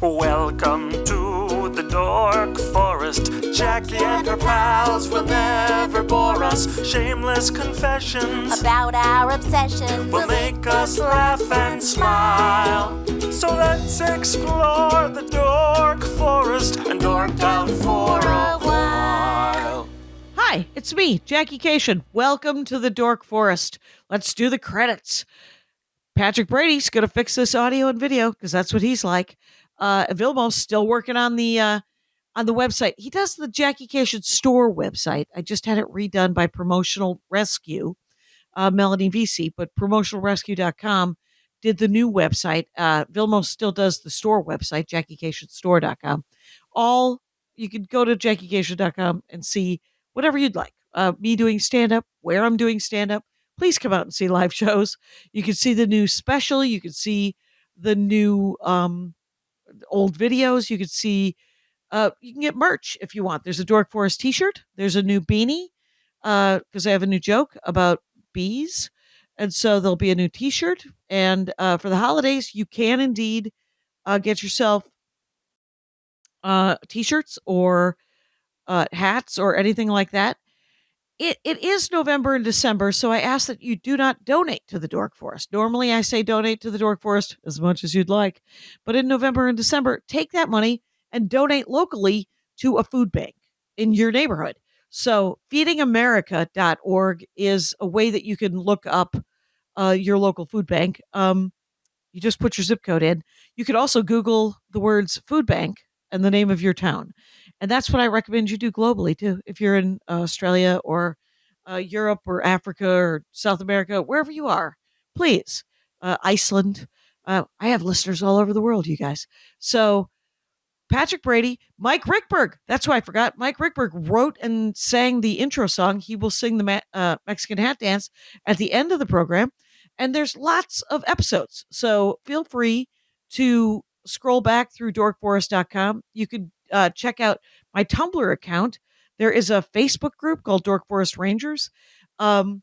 Welcome to the Dork Forest. Jackie and her pals will never bore us. Shameless confessions about our obsession will make us laugh and smile. So let's explore the Dork Forest and dork out for a while. Hi, it's me, Jackie Cation. Welcome to the Dork Forest. Let's do the credits. Patrick Brady's going to fix this audio and video because that's what he's like. Vilmo's still working on the website. He does the Jackie Cation store website. I just had it redone by Promotional Rescue, Melanie VC, but promotionalrescue.com did the new website. Vilmo still does the store website, JackieCationStore.com. You can go to JackieCation.com and see whatever you'd like. Me doing stand-up, where I'm doing stand-up. Please come out and see live shows. You can see the new special. You can see the new old videos. You can see, you can get merch if you want. There's a Dork Forest t-shirt. There's a new beanie because I have a new joke about bees. And so there'll be a new t-shirt. And for the holidays, you can indeed get yourself t-shirts or hats or anything like that. It is November and December, so I ask that you do not donate to the Dork Forest. Normally, I say donate to the Dork Forest as much as you'd like. But in November and December, take that money and donate locally to a food bank in your neighborhood. So feedingamerica.org is a way that you can look up your local food bank. You just put your zip code in. You could also Google the words food bank and the name of your town. And that's what I recommend you do globally, too. If you're in Australia or Europe or Africa or South America, wherever you are, please. Iceland. I have listeners all over the world, you guys. So Patrick Brady, Mike Ruekberg. That's why I forgot. Mike Ruekberg wrote and sang the intro song. He will sing the Mexican hat dance at the end of the program. And there's lots of episodes. So feel free to scroll back through dorkforest.com. You could check out my Tumblr account. There is a Facebook group called Dork Forest Rangers. But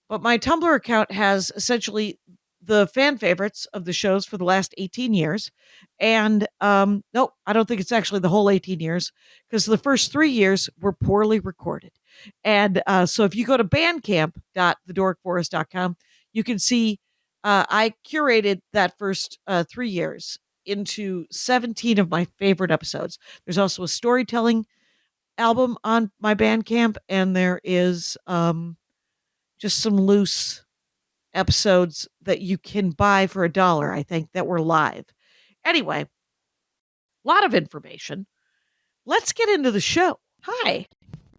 my Tumblr account has essentially the fan favorites of the shows for the last 18 years. And no, I don't think it's actually the whole 18 years because the first 3 years were poorly recorded. And so if you go to bandcamp.thedorkforest.com, you can see I curated that first 3 years into 17 of my favorite episodes. There's also a storytelling album on my Bandcamp, and there is just some loose episodes that you can buy for $1, I think, that were live. Anyway, a lot of information. Let's get into the show. Hi,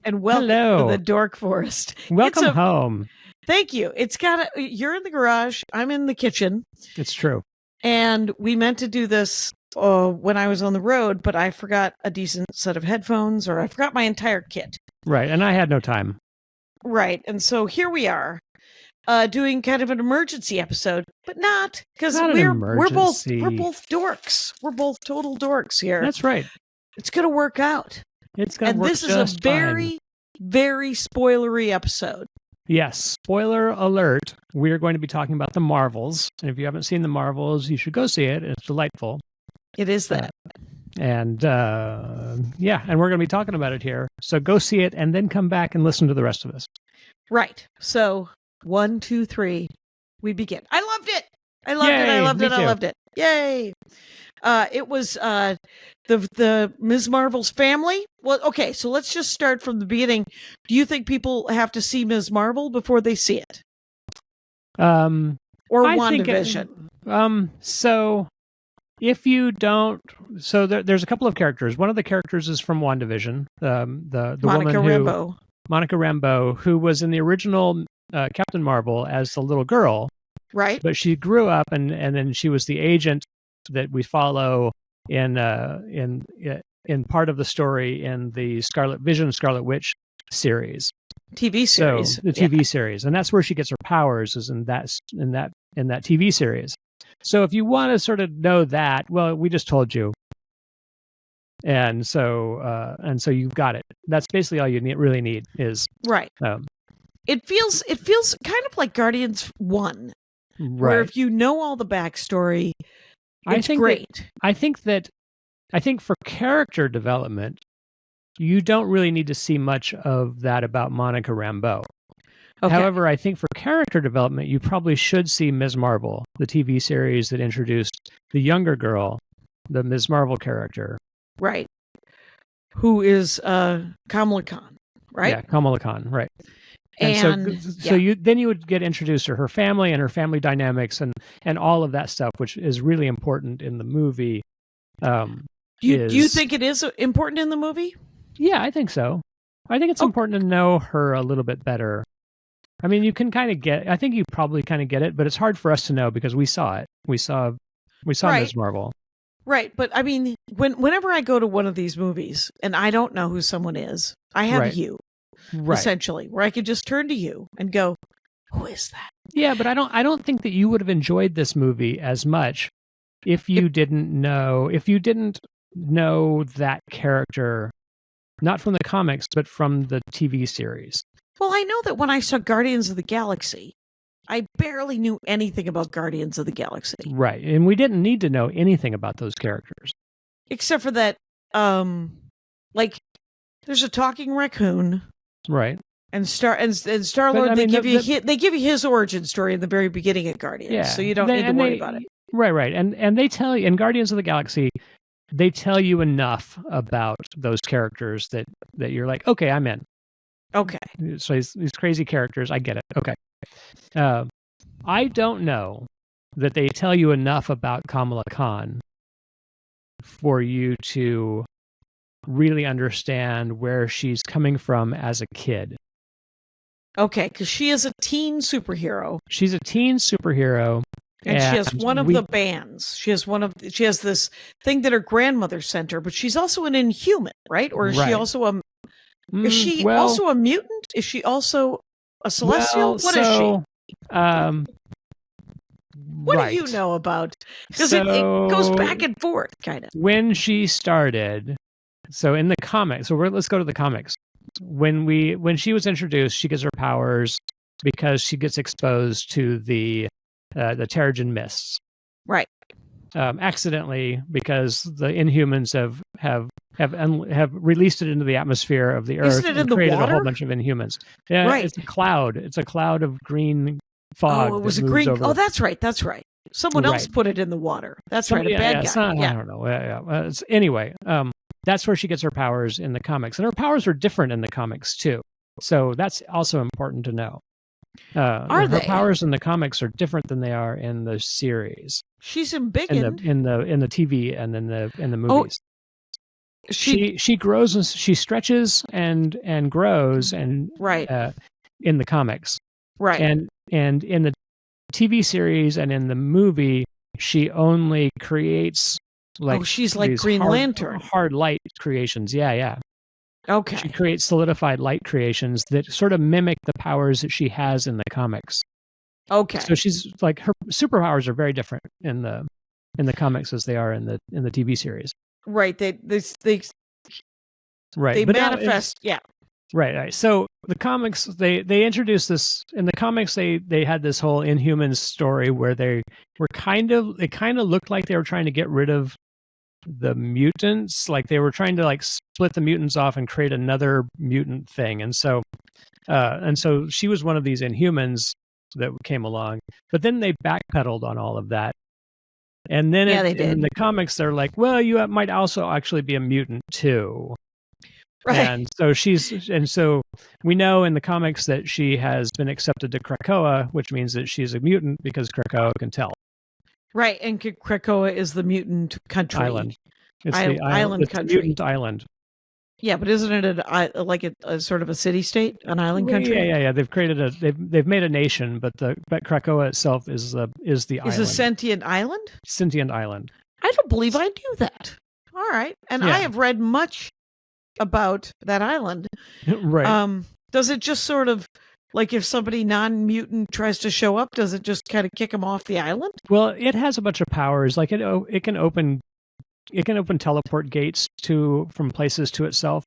and welcome to the Dork Forest. Welcome home. Thank you. You're in the garage. I'm in the kitchen. It's true. And we meant to do this when I was on the road, but I forgot a decent set of headphones, or I forgot my entire kit. Right, and I had no time. Right, and so here we are, doing kind of an emergency episode, but not because we're both dorks. We're both total dorks here. That's right. It's gonna work out. It's gonna work. And this is a very, very spoilery episode. Yes, spoiler alert. We are going to be talking about the Marvels. And if you haven't seen the Marvels, you should go see it. It's delightful. It is that. And and we're going to be talking about it here. So go see it and then come back and listen to the rest of us. Right. So 1, 2, 3, we begin. I loved it. I loved it. Yay. It was the Ms. Marvel's family. Well, okay, so let's just start from the beginning. Do you think people have to see Ms. Marvel before they see it? Or WandaVision? So if you don't, there's a couple of characters. One of the characters is from WandaVision. The Monica Rambeau, who was in the original Captain Marvel as the little girl. Right. But she grew up and then she was the agent that we follow in part of the story in the Scarlet Witch series. TV series. So, the TV series. And that's where she gets her powers, is in that TV series. So if you want to sort of know that, well, we just told you. And so you've got it. That's basically all you really need is right. It feels kind of like Guardians 1. Right. Where if you know all the backstory, it's great. I think that I think for character development, you don't really need to see much of that about Monica Rambeau. Okay. However, I think for character development, you probably should see Ms. Marvel, the TV series that introduced the younger girl, the Ms. Marvel character. Right. Who is Kamala Khan, right? Yeah, Kamala Khan, right. And so you would get introduced to her family and her family dynamics and all of that stuff, which is really important in the movie. Do you think it is important in the movie? Yeah, I think so. I think it's important to know her a little bit better. I mean, you can kind of I think you probably kind of get it, but it's hard for us to know because we saw it. We saw Ms. Marvel. Right, but I mean, whenever I go to one of these movies and I don't know who someone is, I have you, essentially, where I could just turn to you and go, "Who is that?" Yeah, but I don't think that you would have enjoyed this movie as much if you didn't know that character, not from the comics, but from the TV series. Well, I know that when I saw Guardians of the Galaxy, I barely knew anything about Guardians of the Galaxy. Right. And we didn't need to know anything about those characters. Except for that, like, there's a talking raccoon. Right. And Star-Lord, they give you his origin story in the very beginning of Guardians. Yeah. So you don't need to worry about it. Right. And they tell you, in Guardians of the Galaxy, they tell you enough about those characters that you're like, okay, I'm in. Okay. So these crazy characters, I get it. Okay. I don't know that they tell you enough about Kamala Khan for you to really understand where she's coming from as a kid. Okay, because she is a teen superhero. She's a teen superhero. And she has one of the bands. She has this thing that her grandmother sent her, but she's also an Inhuman, right? Or is she also a also a mutant? Is she also a Celestial? What is she? What do you know about? Because it goes back and forth, kind of. When she started, so in the comics, let's go to the comics. When she was introduced, she gets her powers because she gets exposed to the Terrigen mists, right? Accidentally, because the Inhumans have released it into the atmosphere of the Earth and created a whole bunch of Inhumans. Yeah, right. It's a cloud. It's a cloud of green fog. Oh, it was a green. Over. Oh, that's right. Someone else put it in the water. That's right. A bad guy. I don't know. Yeah. Anyway, that's where she gets her powers in the comics, and her powers are different in the comics too. So that's also important to know. Her powers in the comics are different than they are in the series. She's embiggened in the TV and in the movies. Oh, she grows and she stretches and grows and in the comics, right? And in the TV series and in the movie, she only creates she's like Green Lantern, hard light creations. Yeah. Okay. She creates solidified light creations that sort of mimic the powers that she has in the comics. Okay. So she's like, her superpowers are very different in the comics as they are in the TV series. Right. They right. They manifest. Yeah. Right. So the comics, they introduced this in the comics. They had this whole Inhumans story where it kind of looked like they were trying to get rid of the mutants, like they were trying to split the mutants off and create another mutant thing. And so she was one of these Inhumans that came along, but then they backpedaled on all of that. And then in the comics, they're like, well, you might also actually be a mutant too. Right. And so we know in the comics that she has been accepted to Krakoa, which means that she's a mutant because Krakoa can tell. Right, and Krakoa is the mutant country. Island. It's the island country. Mutant island. Yeah, but isn't it a sort of a city-state, an island country? Yeah. They've created they've made a nation, but Krakoa itself is the island. Is a sentient island? Sentient island. I don't believe I knew that. All right, and I have read much about that island. Right. Does it just sort of, like, if somebody non-mutant tries to show up, does it just kind of kick them off the island? Well, it has a bunch of powers. Like it can open teleport gates from places to itself,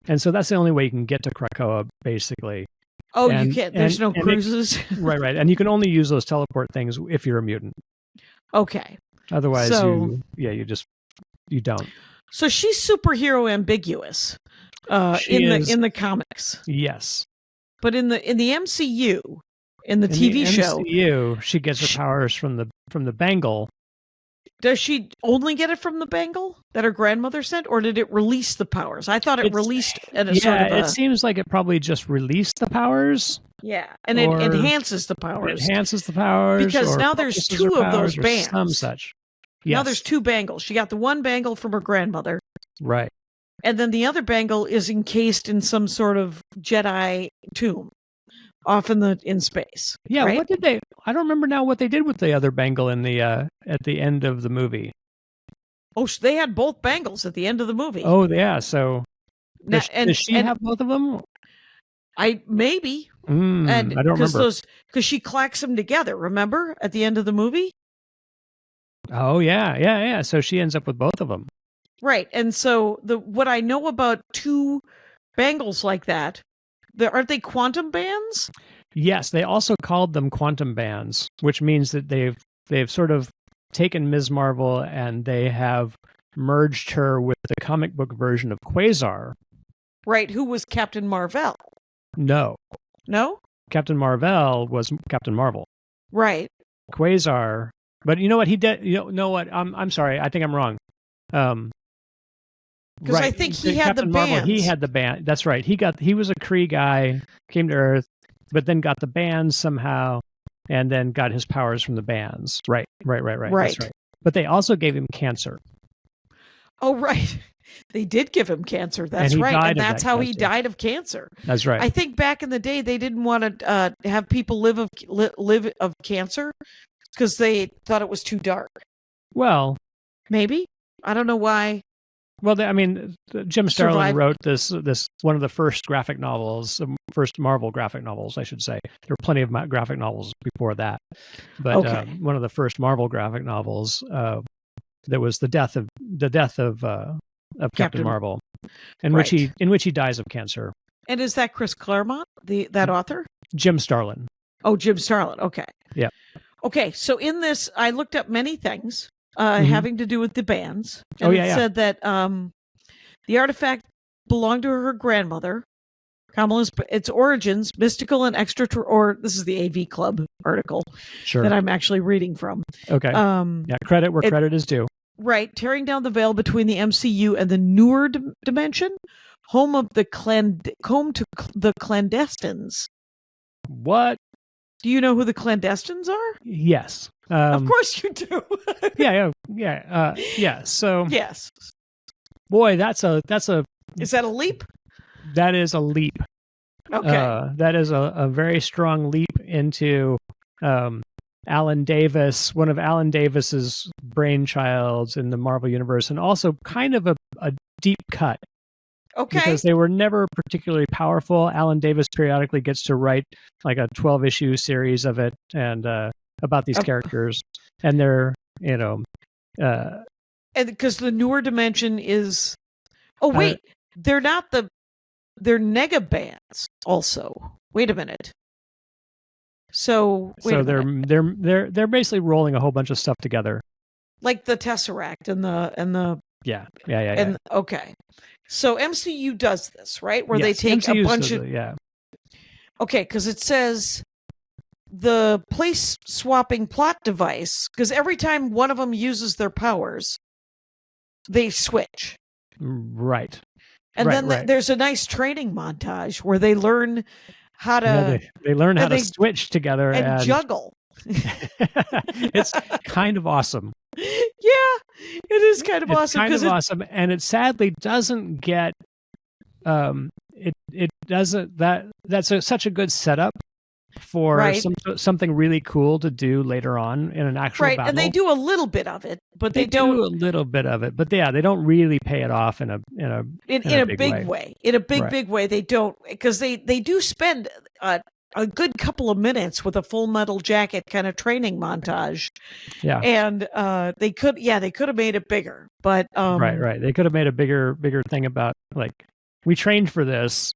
and so that's the only way you can get to Krakoa, basically. Oh, you can't. There's no cruises. Right, and you can only use those teleport things if you're a mutant. Okay. Otherwise, you don't. So she's superhero ambiguous She is. in the comics. Yes. But in the MCU, in the TV show, MCU, she gets her powers from the bangle. does she only get it from the bangle that her grandmother sent, or did it release the powers? I thought it released at a sort of it seems like it probably just released the powers. Yeah, and it enhances the powers. It enhances the powers. Because or now there's focuses two her of those powers or bands. some such. Yes. Now there's two bangles. She got the one bangle from her grandmother. Right. And then the other bangle is encased in some sort of Jedi tomb off in space. Yeah, right? what did they... I don't remember now what they did with the other bangle in the at the end of the movie. Oh, they had both bangles at the end of the movie. Oh, yeah, so... Now, does she have both of them? Maybe. I don't remember. Because she clacks them together, remember? At the end of the movie? Oh, yeah. So she ends up with both of them. Right. And so what I know about two bangles like that, aren't they quantum bands? Yes, they also called them quantum bands, which means that they've sort of taken Ms. Marvel and they have merged her with the comic book version of Quasar. Right, who was Captain Marvel? No? Captain Marvel was Captain Marvel. Right. Quasar, but you know what he did? You know what? I'm sorry. I think I'm wrong. Because I think he had Captain the Marvel, bands. he had the band. That's right. He was a Kree guy, came to Earth, but then got the bands somehow, and then got his powers from the bands. Right. That's right. But they also gave him cancer. Oh, right. They did give him cancer. That's And he right. died And of that's that how he cancer. died of cancer. That's right. I think back in the day, they didn't want to have people live of cancer because they thought it was too dark. Well, maybe. I don't know why. Well, Jim Starlin wrote this one of the first graphic novels, first Marvel graphic novels, I should say. There were plenty of graphic novels before that, but one of the first Marvel graphic novels that was the death of Captain Marvel, in which he dies of cancer. And is that Chris Claremont, that author? Jim Starlin. Oh, Jim Starlin. Okay. Yeah. Okay, so in this, I looked up many things having to do with the bands. And it said that the artifact belonged to her grandmother. Kamala's, its origins, mystical and or this is the AV Club article that I'm actually reading from. Okay. Credit where credit is due. Right. Tearing down the veil between the MCU and the newer dimension, home to the clandestines. What? Do you know who the clandestines are? Yes. Of course you do. Yeah. So yes. Boy, that's a. Is that a leap? That is a leap. Okay. That is a very strong leap into Alan Davis, one of Alan Davis's brainchilds in the Marvel Universe, and also kind of a deep cut. Okay. Because they were never particularly powerful. Alan Davis periodically gets to write like a 12-issue series of it and about these characters. And they're, and because the newer dimension is, they're not they're negabands also. Wait a minute. They're basically rolling a whole bunch of stuff together. Like the Tesseract and the Yeah. And okay. So MCU does this, right? Where yes, they take MCU a bunch of Okay, because it says the place swapping plot device, because every time one of them uses their powers, they switch. Right. And then there's a nice training montage where they learn how to they learn how to switch together and juggle. It's kind of awesome. Yeah, it is kind of awesome. Kind of awesome, and it sadly doesn't get. It doesn't. That's such a good setup for something really cool to do later on in an actual battle. And they do a little bit of it, but they don't do a little bit of it. But they don't really pay it off in a big way. In a big way, they don't, because they do spend a good couple of minutes with a Full Metal Jacket kind of training montage. Yeah. And they could have made it bigger, but right. They could have made a bigger thing about, like, we trained for this.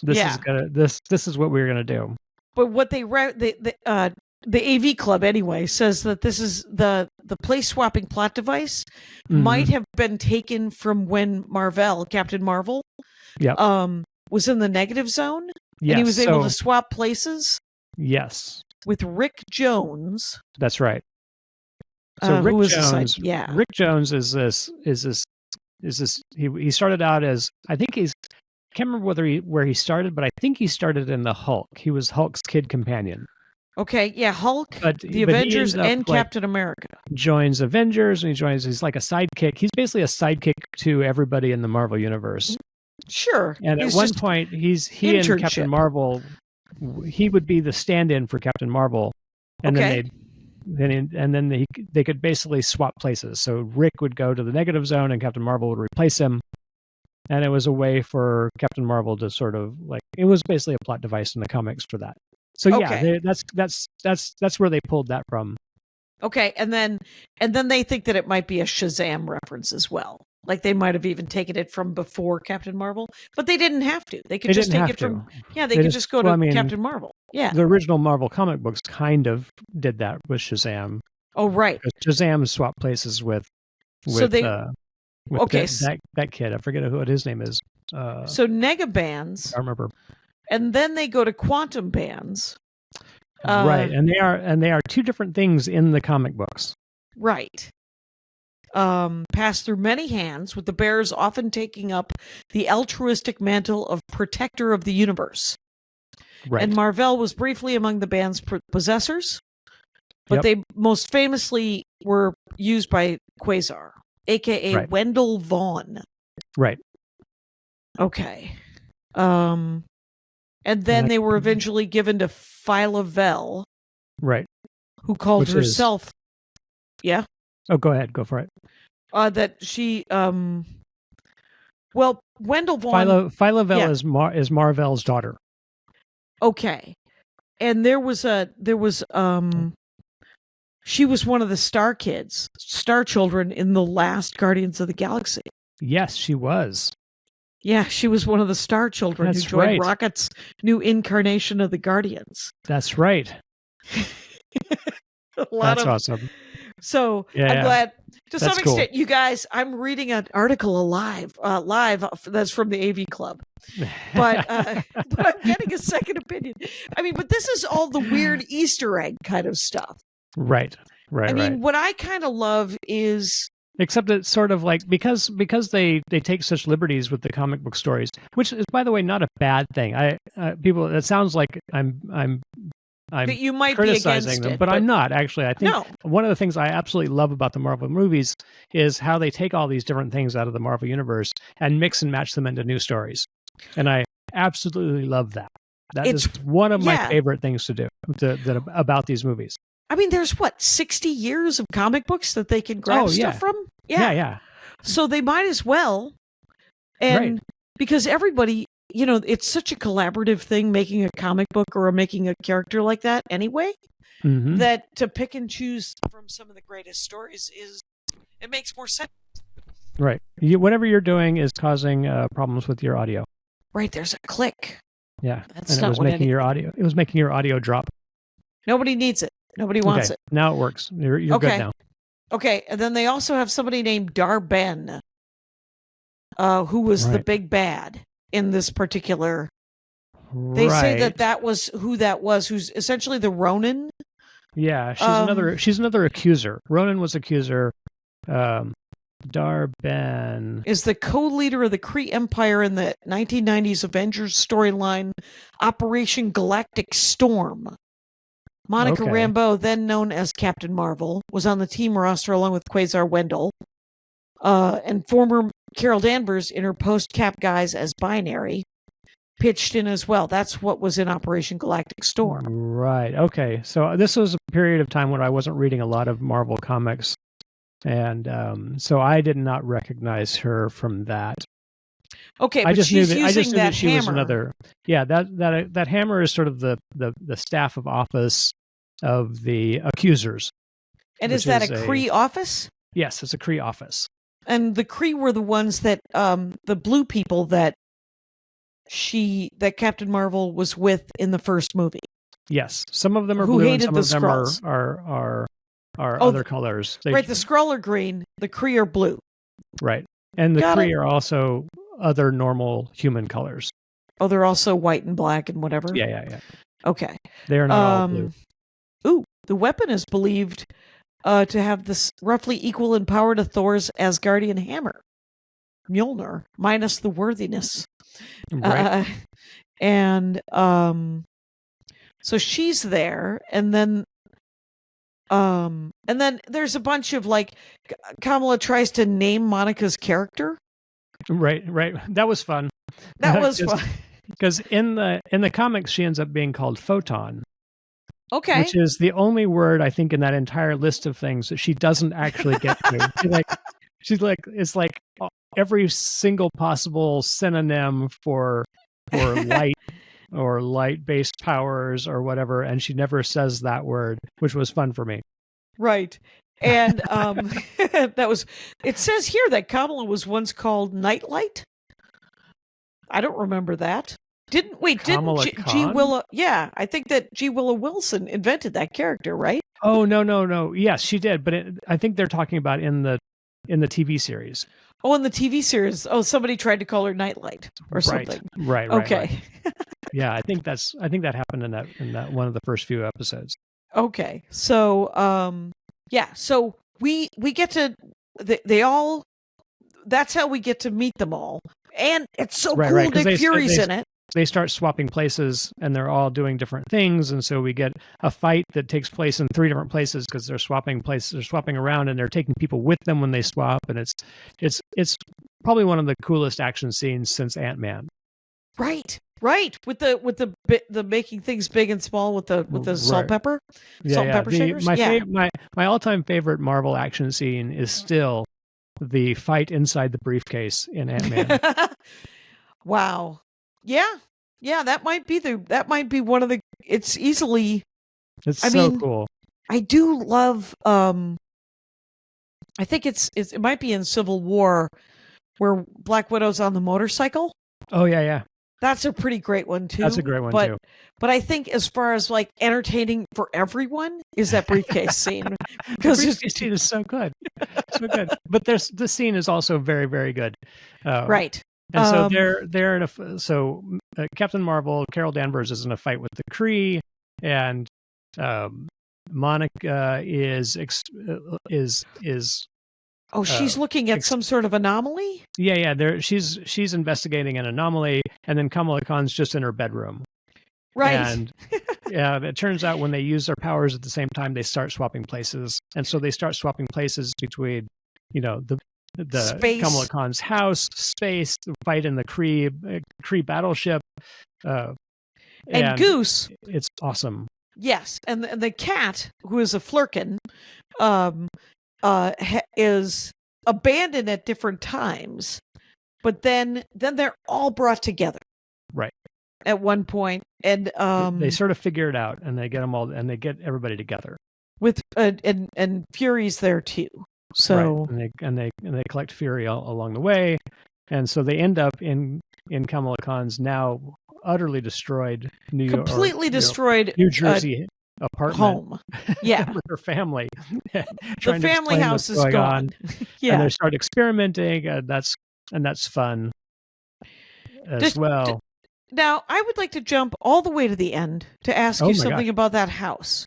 This is what we're gonna do. But what the AV Club anyway says that this is the place swapping plot device might have been taken from when Captain Marvel, Yep. was in the negative zone, Yes, and he was able to swap places. Yes, with Rick Jones. that's right. So Rick Jones, Rick Jones is this. He started out as, I think I can't remember where he started, but I think he started in the Hulk. He was Hulk's kid companion. Okay, yeah, Hulk, but the Avengers, and Captain America. Joins Avengers, and he's like a sidekick. He's basically a sidekick to everybody in the Marvel universe. Sure. And at one point, he and Captain Marvel, he would be the stand-in for Captain Marvel, and then they could basically swap places. So Rick would go to the negative zone, and Captain Marvel would replace him. And it was a way for Captain Marvel to sort of it was basically a plot device in the comics for that. So that's where they pulled that from. Okay, and then they think that it might be a Shazam reference as well. Like they might have even taken it from before Captain Marvel, but they didn't have to. They could just take it from they could just go to Captain Marvel. Yeah, the original Marvel comic books kind of did that with Shazam. Oh, right. Shazam swapped places with that kid. I forget what his name is. So nega bands. I remember. And then they go to quantum bands. Right, and they are two different things in the comic books. Right. Passed through many hands, with the bearers often taking up the altruistic mantle of protector of the universe. Right. And Marvel was briefly among the band's possessors, but they most famously were used by Quasar, a.k.a. Wendell Vaughn. Right. Okay. And then they were eventually given to Phyla Vell. Right. Who called herself... Yeah? Oh, go ahead. Go for it. That she... Wendell Vaughn... Phyla Vell is Marvel's daughter. Okay. And she was one of the Star Children in the last Guardians of the Galaxy. Yes, she was. Yeah, she was one of the Star Children who joined Rocket's new incarnation of the Guardians. That's right. That's awesome. So I'm glad. To some extent, you guys, I'm reading an article live that's from the AV Club. But I'm getting a second opinion. I mean, but this is all the weird Easter egg kind of stuff. Right. I mean, what I kind of love is... Except it's sort of like, because they take such liberties with the comic book stories, which is, by the way, not a bad thing. People, it sounds like I'm that you might criticizing be against them, it, but I'm not actually. I think one of the things I absolutely love about the Marvel movies is how they take all these different things out of the Marvel universe and mix and match them into new stories, and I absolutely love that. That is one of my favorite things to do about these movies. I mean, there's 60 years of comic books that they can grab stuff from? Yeah. So they might as well. And because everybody, it's such a collaborative thing making a comic book or making a character like that anyway, that to pick and choose from some of the greatest stories it makes more sense. Right. Whatever you're doing is causing problems with your audio. Right. There's a click. Yeah. It was making your audio drop. Nobody needs it. Nobody wants it. Now it works. You're good now. Okay, and then they also have somebody named Dar-Ben, who was the big bad in this particular... They say that was who that was, who's essentially the Ronin. Yeah, she's another accuser. Ronin was accuser. Dar-Ben is the co-leader of the Kree Empire in the 1990s Avengers storyline Operation Galactic Storm. Monica Rambeau, then known as Captain Marvel, was on the team roster along with Quasar Wendell. And former Carol Danvers in her post-Cap guise as Binary pitched in as well. That's what was in Operation Galactic Storm. Right. Okay. So this was a period of time when I wasn't reading a lot of Marvel comics. And so I did not recognize her from that. Okay, but she's using that she hammer. Was another. Yeah, that hammer is sort of the staff of office of the accusers. And is that a Kree office? Yes, it's a Kree office. And the Kree were the ones that the blue people that Captain Marvel was with in the first movie. Yes, some of them are Who blue, and hated some the of them Skrulls. are Oh, other colors. Right, the Skrull are green, the Kree are blue. Right, and the Got Kree it. are also other normal human colors. Oh, they're also white and black and whatever? Yeah. Okay. They are not all blue. Ooh, the weapon is believed to have this roughly equal in power to Thor's Asgardian hammer, Mjolnir, minus the worthiness. Right. So she's there, and then there's a bunch of like Kamala tries to name Monica's character. Right. That was fun. That was fun. Because in the comics, she ends up being called Photon. Okay. Which is the only word I think in that entire list of things that she doesn't actually get to. It's like every single possible synonym for light or light-based powers or whatever, and she never says that word, which was fun for me. Right. And it says here that Kamala was once called Nightlight. I don't remember that. Didn't G. Willow? Yeah, I think that G. Willow Wilson invented that character, right? Oh no. Yes, she did, but I think they're talking about in the TV series. Oh, in the TV series. Oh, somebody tried to call her Nightlight or something. Right. Okay. Right. Yeah, I think that happened in that one of the first few episodes. Okay. So so we get to they all. That's how we get to meet them all, and it's so cool. Nick Fury's in it. They start swapping places, and they're all doing different things, and so we get a fight that takes place in 3 different places because they're swapping places, they're swapping around, and they're taking people with them when they swap, and it's probably one of the coolest action scenes since Ant-Man. Right, with the making things big and small with the salt pepper, salt and pepper shakers. My all-time favorite Marvel action scene is still the fight inside the briefcase in Ant-Man. Wow. Yeah, that might be one of the. It's easily. It's so cool. I do love. I think it might be in Civil War, where Black Widow's on the motorcycle. Oh yeah. That's a pretty great one too. That's a great one too. But I think as far as like entertaining for everyone is that briefcase scene, because the briefcase scene is so good, so good. But the scene is also very, very good. Right. And so they're in Captain Marvel, Carol Danvers is in a fight with the Kree, and Monica is she's looking at some sort of anomaly. Yeah. She's investigating an anomaly, and then Kamala Khan's just in her bedroom. Right. And it turns out when they use their powers at the same time, they start swapping places, and so they start swapping places between, the space. Kamala Khan's house, space, the fight in the Kree battleship, and Goose. It's awesome. Yes, and the cat, who is a Flurkin, is abandoned at different times, but then they're all brought together. Right. At one point, and they sort of figure it out, and they get them all, and they get everybody together. With and Fury's there too. So right. and they collect Fury along the way, and so they end up in Kamala Khan's now utterly destroyed completely destroyed New Jersey apartment home. Yeah, with her family. The family house is gone. Yeah, and they start experimenting, and that's fun as well. Now, I would like to jump all the way to the end to ask you something about that house.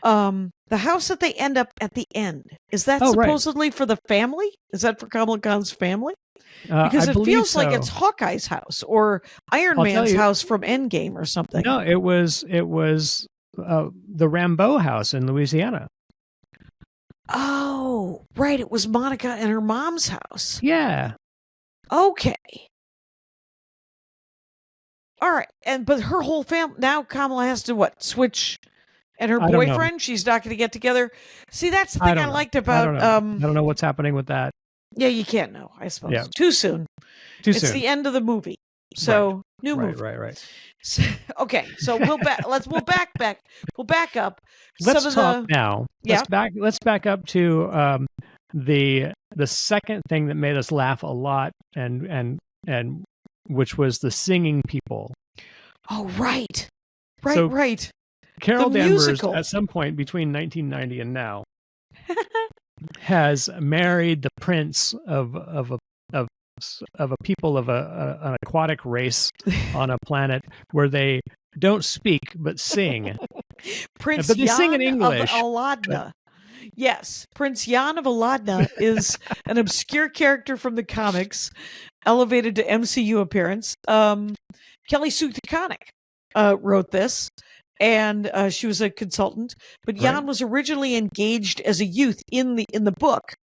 The house that they end up at the end, is that supposedly for the family? Is that for Kamala Khan's family? Because it feels like it's Hawkeye's house or Iron Man's house from Endgame or something. No, it was the Rambeau house in Louisiana. Oh, right. It was Monica and her mom's house. Yeah. Okay. All right. But her whole family, now Kamala has to switch, and her boyfriend, she's not going to get together. See, that's the thing I liked about. I don't know what's happening with that. Yeah, you can't know, I suppose. Yeah. Too soon. It's the end of the movie. So, new movie. Right. So, okay, so we'll back up. Let's talk now. Yeah. Let's back up to the second thing that made us laugh a lot, and which was the singing people. Oh, right. Carol The Danvers, musical. at some point between 1990 and now, has married the prince of a people of an aquatic race on a planet where they don't speak but sing. Prince But they sing in Jan English. of Aladna. Yes, Prince Jan of Aladna is an obscure character from the comics, elevated to MCU appearance. Kelly Sue DeConnick wrote this, and she was a consultant. But Jan Right. was originally engaged as a youth in the book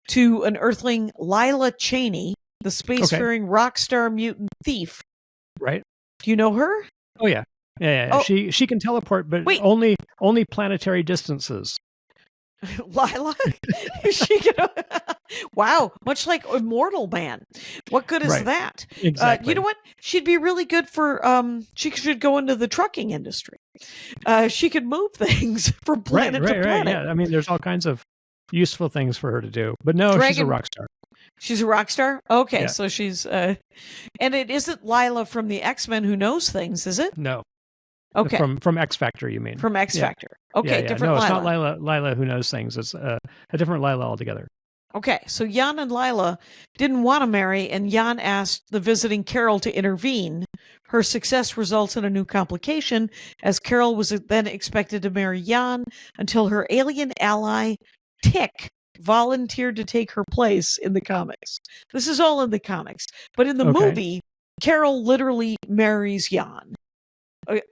to an Earthling, Lila Cheney, the spacefaring rock star mutant thief. Right. Do you know her? Oh yeah. Yeah. Oh. She can teleport, but Wait. only planetary distances. Lila? She can, wow, much like Immortal Man. What good is Right. that? Exactly. You know what? She'd be really good for, she should go into the trucking industry. She could move things from planet to planet. Yeah. I mean, there's all kinds of useful things for her to do. But no, she's a rock star. She's a rock star? Okay, Yeah. so she's, and it isn't Lila from the X-Men who knows things, is it? No. Okay. From X Factor, you mean? From X Yeah. Factor. Okay, Yeah. different No, Lila. it's not Lila who knows things. It's a different Lila altogether. Okay, so Jan and Lila didn't want to marry, and Jan asked the visiting Carol to intervene. Her success results in a new complication, as Carol was then expected to marry Jan until her alien ally, Tick, volunteered to take her place in the comics. This is all in the comics. But in the Okay. movie, Carol literally marries Jan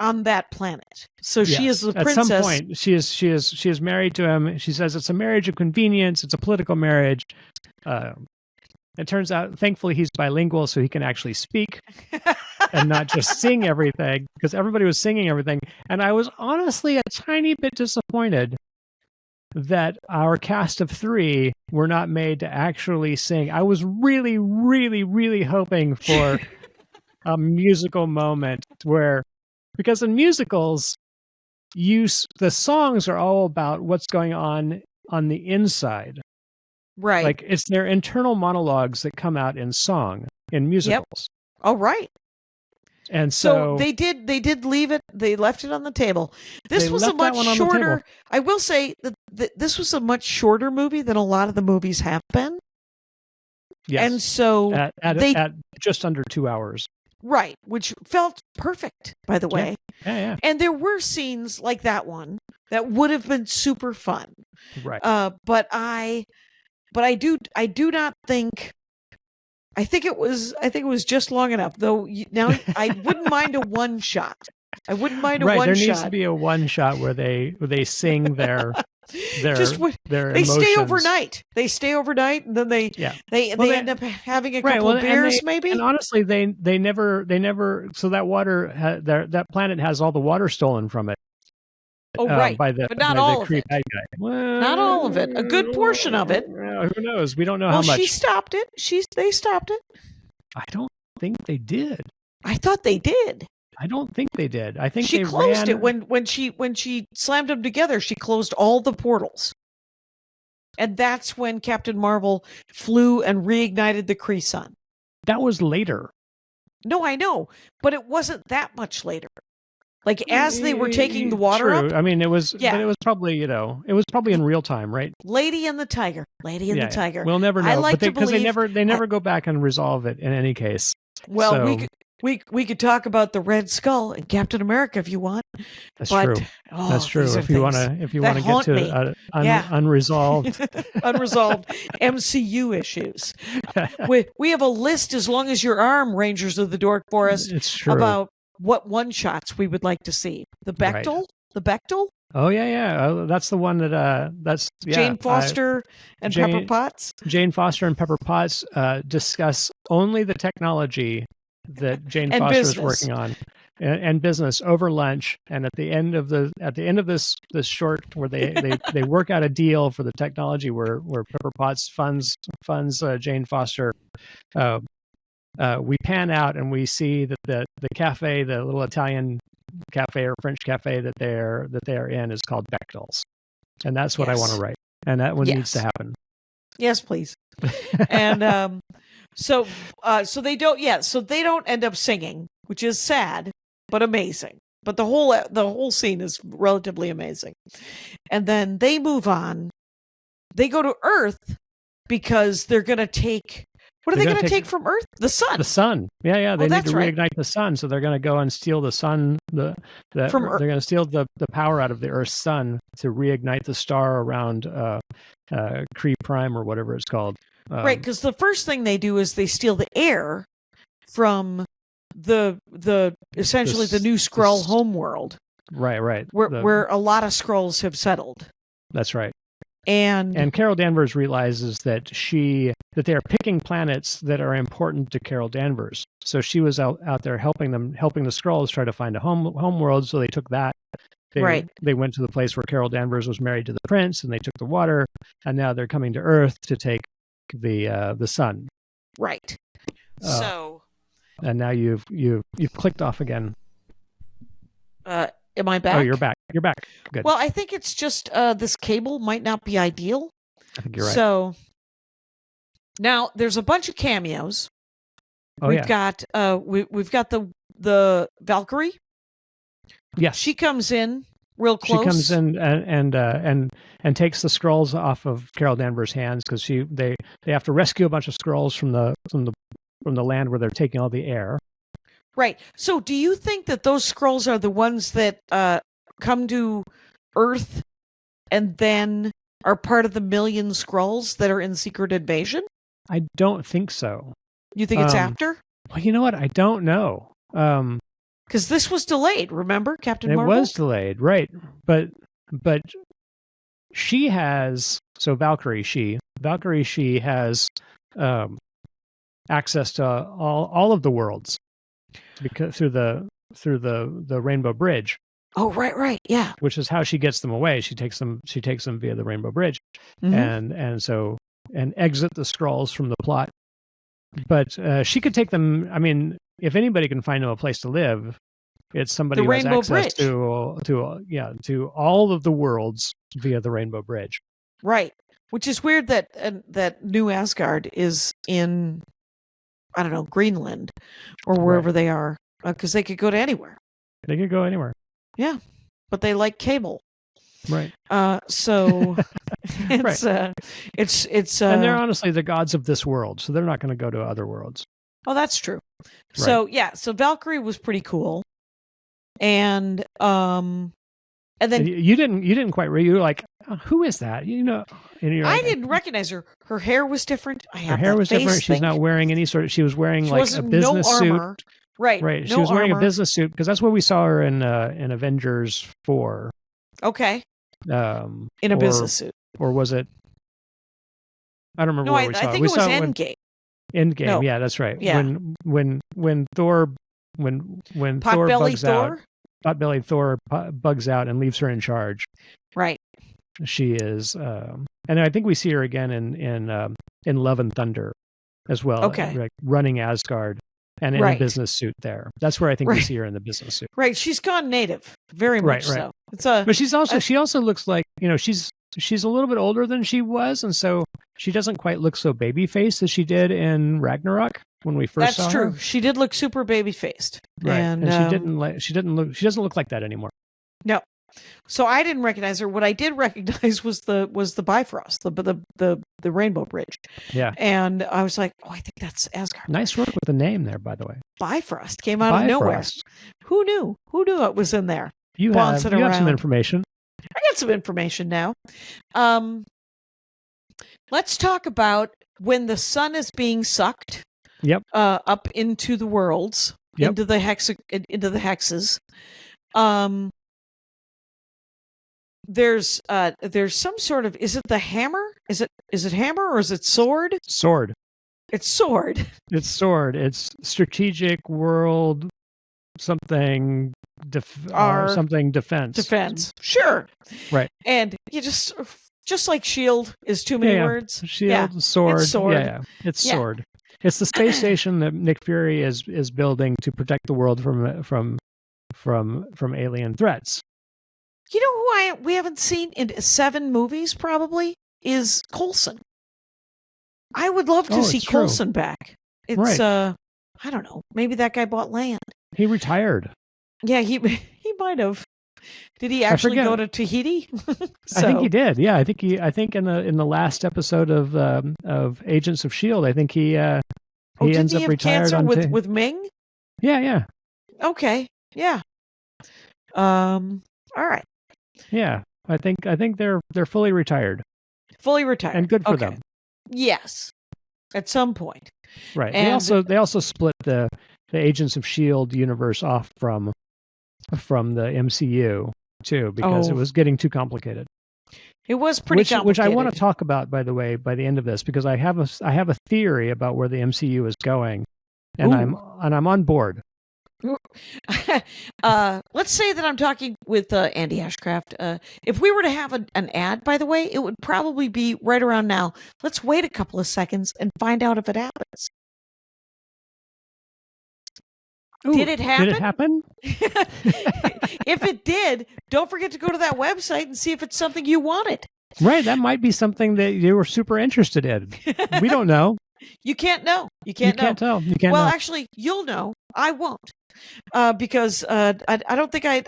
on that planet. So she is the princess. At some point, she is married to him. She says it's a marriage of convenience. It's a political marriage. It turns out, thankfully, he's bilingual, so he can actually speak and not just sing everything, because everybody was singing everything. And I was honestly a tiny bit disappointed that our cast of 3 were not made to actually sing. I was really, really, really hoping for a musical moment where, because in musicals, the songs are all about what's going on the inside. Right. Like, it's their internal monologues that come out in song in musicals. Oh, right. And So they did leave it. They left it on the table. This They was a left that much one on the table. shorter. I will say that this was a much shorter movie than a lot of the movies have been. yes, And so at just under 2 hours. right, which felt perfect, by the way. Yeah. And there were scenes like that one that would have been super fun. Right. But I do not think. I think it was just long enough, though. Now I wouldn't mind a one shot. I wouldn't mind a right. one There shot. needs to be a one shot where they sing their they emotions. stay overnight. They stay overnight, and then they end up having a couple of beers, maybe. And honestly, they never. So that water, that planet has all the water stolen from it. Oh, right. But not all of creep it. bad guy. Well, Not all of it. A good portion of it. Who knows? We don't know Well, how much. she stopped it. They stopped it. I don't think they did. I thought they did. I don't think they did. I think She they closed ran... it when she slammed them together. She closed all the portals, and that's when Captain Marvel flew and reignited the Kree Sun. That was later. No, I know, but it wasn't that much later. Like as they were taking the water True. up. I mean, it was. Yeah. But it was probably in real time, right? Lady and the Tiger. Lady and the Tiger. We'll never know. I like to because believe they never go back and resolve it in any case. Well, So, we could talk about the Red Skull and Captain America if you want. that's but, true. oh, That's true. these are If you want things to that get haunt to me. Yeah. unresolved, unresolved MCU issues. We have a list as long as your arm, Rangers of the Dork Forest, it's true. about what one shots we would like to see. The Right. Bechtel, the Bechtel, Oh yeah. That's the one that Jane Foster and Jane- Pepper Potts. Jane Foster and Pepper Potts discuss only the technology that Jane And Foster is business. working on and business over lunch. And at the end of this short, where they work out a deal for the technology, where Pepper Potts funds Jane Foster. We pan out and we see that the cafe, the little Italian cafe or French cafe that they are in, is called Bechtel's, and that's what I want to write, and that one needs to Yes. happen. Yes, please. And so they don't end up singing, which is sad but amazing. but the whole scene is relatively amazing. And then they move on. They go to Earth because they're going to take. What are they going to take from Earth? The sun. The sun. Yeah. They need to right. reignite the sun, so they're going to go and steal the sun. They're going to steal the power out of the Earth's sun to reignite the star around Kree Prime or whatever it's called. Right, because the first thing they do is they steal the air from the essentially the new Skrull homeworld. Right. Where a lot of Skrulls have settled. That's right. And Carol Danvers realizes that they are picking planets that are important to Carol Danvers. So she was out there helping the Skrulls try to find a home world. So they took that. They went to the place where Carol Danvers was married to the prince, and they took the water, and now they're coming to Earth to take the sun. Right. So. And now you've clicked off again. Am I back? Oh, you're back. You're back. Good. Well, I think it's just this cable might not be ideal. I think you're right. So now there's a bunch of cameos. We've got the Valkyrie. Yes. She comes in real close. She comes in and takes the Skrulls off of Carol Danvers' hands because they have to rescue a bunch of Skrulls from the land where they're taking all the air. Right. So do you think that those Skrulls are the ones that come to Earth and then are part of the million Skrulls that are in Secret Invasion? I don't think so. You think it's after? Well, you know what? I don't know. Because this was delayed, remember, Captain Marvel? It was delayed, right. But she has... So Valkyrie, she has access to all of the worlds. Because through the Rainbow Bridge. Oh, right, yeah. Which is how she gets them away. She takes them via the Rainbow Bridge, and exit the Skrulls from the plot. But she could take them. I mean, if anybody can find them a place to live, it's somebody who has access to all of the worlds via the Rainbow Bridge. Right, which is weird that New Asgard is in, I don't know, Greenland or wherever they are, because they could go to anywhere. They could go anywhere. Yeah, but they like cable. Right. So it's it's and they're honestly the gods of this world, so they're not going to go to other worlds. Oh, that's true. Right. So Valkyrie was pretty cool, and then you didn't quite read. You were like, oh, who is that? You know, and I didn't recognize her. Her hair was different. Her hair was different. She's not wearing any sort of. She was wearing like a business suit. Right. Right. No she was wearing armor. a business suit because that's where we saw her in Avengers 4. Okay. In a business suit. Or was it? I don't remember where we saw I think it was Endgame. Endgame. No. Yeah, that's right. Yeah. When Thor Thor bugs out, Potbelly Thor bugs out and leaves her in charge. Right. She is, and I think we see her again in Love and Thunder as well. Okay. Like running Asgard. And in a business suit there. That's where I think we see her in the business suit. Right. She's gone native. Very much so. But she also looks like, she's a little bit older than she was, and so she doesn't quite look so baby faced as she did in Ragnarok when we first saw her. That's true. She did look super baby faced. Right. And she doesn't look like that anymore. No. So I didn't recognize her. What I did recognize was the Bifrost, the Rainbow Bridge. Yeah. And I was like, oh, I think that's Asgard. Nice work with the name there, by the way. Bifrost came out of nowhere. Who knew? Who knew it was in there? You have some information. I got some information now. Let's talk about when the sun is being sucked. Yep. Up into the worlds, into the hexes. There's some sort of, is it the hammer? Is it hammer or is it sword? Sword. It's sword. It's sword. It's strategic world something something defense. Defense. Sure. Right. And you just like shield is too many words. Shield, sword. It's sword. Yeah. It's sword. It's the space station that Nick Fury is building to protect the world from alien threats. You know who we haven't seen in 7 movies probably is Coulson. I would love to see Coulson back. It's I don't know. Maybe that guy bought land. He retired. Yeah, he He might have. Did he actually go to Tahiti? I think he did. Yeah, I think in the last episode of Agents of Shield, I think he ends up retired cancer with Ming. Yeah. Okay. Yeah. All right. Yeah, I think they're fully retired. Fully retired, and good for them. Yes, at some point. Right. And they also split the Agents of Shield universe off from the MCU too, because it was getting too complicated. It was pretty complicated. Which I want to talk about, by the way, by the end of this, because I have a theory about where the MCU is going, and I'm on board. Let's say that I'm talking with Andy Ashcraft. If we were to have an ad, by the way, it would probably be right around now. Let's wait a couple of seconds and find out if it happens. Ooh, did it happen? Did it happen? If it did, don't forget to go to that website and see if it's something you wanted. Right, that might be something that you were super interested in. We don't know. You can't know. You can't tell. You can't well, know. actually, you'll know. I won't. Because I don't think I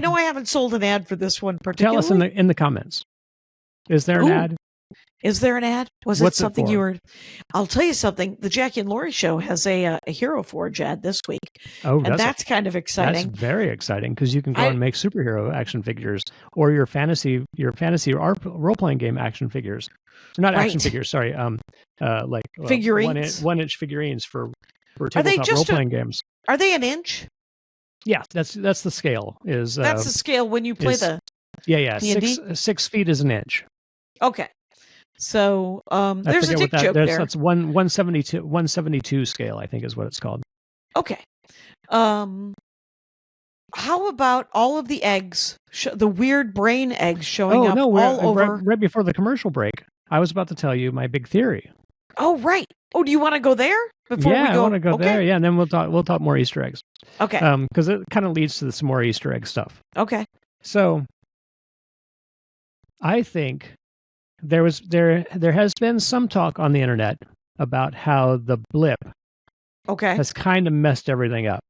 know I haven't sold an ad for this one particularly. Tell us in the comments. Is there an ad? Is there an ad? What's it something you were? I'll tell you something. The Jackie and Laurie show has a Hero Forge ad this week. Oh, and that's kind of exciting. That's very exciting because you can go and make superhero action figures or your fantasy role playing game action figures. Not action figures. Sorry. Like figurines, 1-inch figurines for tabletop role playing games. Are they an inch? Yeah, that's the scale. That's the scale when you play the. Yeah. D&D? 6 feet is an inch. Okay. So there's a dick joke there. That's 172 scale, I think is what it's called. Okay. How about all of the eggs, the weird brain eggs showing up all over? Right before the commercial break, I was about to tell you my big theory. Oh, right. Oh, do you want to go there before we go? I want to go there. Yeah, and then we'll talk more Easter eggs. Okay. Because it kind of leads to some more Easter egg stuff. Okay. So, I think there has been some talk on the internet about how the blip has kind of messed everything up.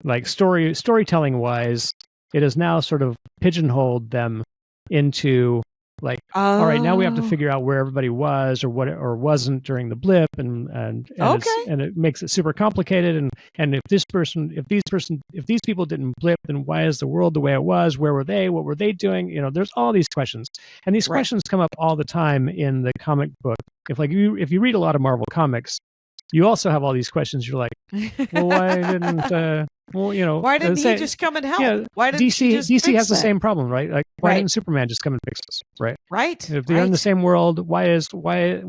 Like storytelling wise, it has now sort of pigeonholed them into like, all right, now we have to figure out where everybody was or wasn't during the blip, and it makes it super complicated. And if these people didn't blip, then why is the world the way it was? Where were they? What were they doing? You know, there's all these questions, and these questions come up all the time in the comic book. If you read a lot of Marvel comics, you also have all these questions. You're like, well, why didn't? Why didn't he just come and help? Yeah, why didn't DC has the same problem, right? Like, why didn't Superman just come and fix us, right? Right. If they're in the same world, why is Gotham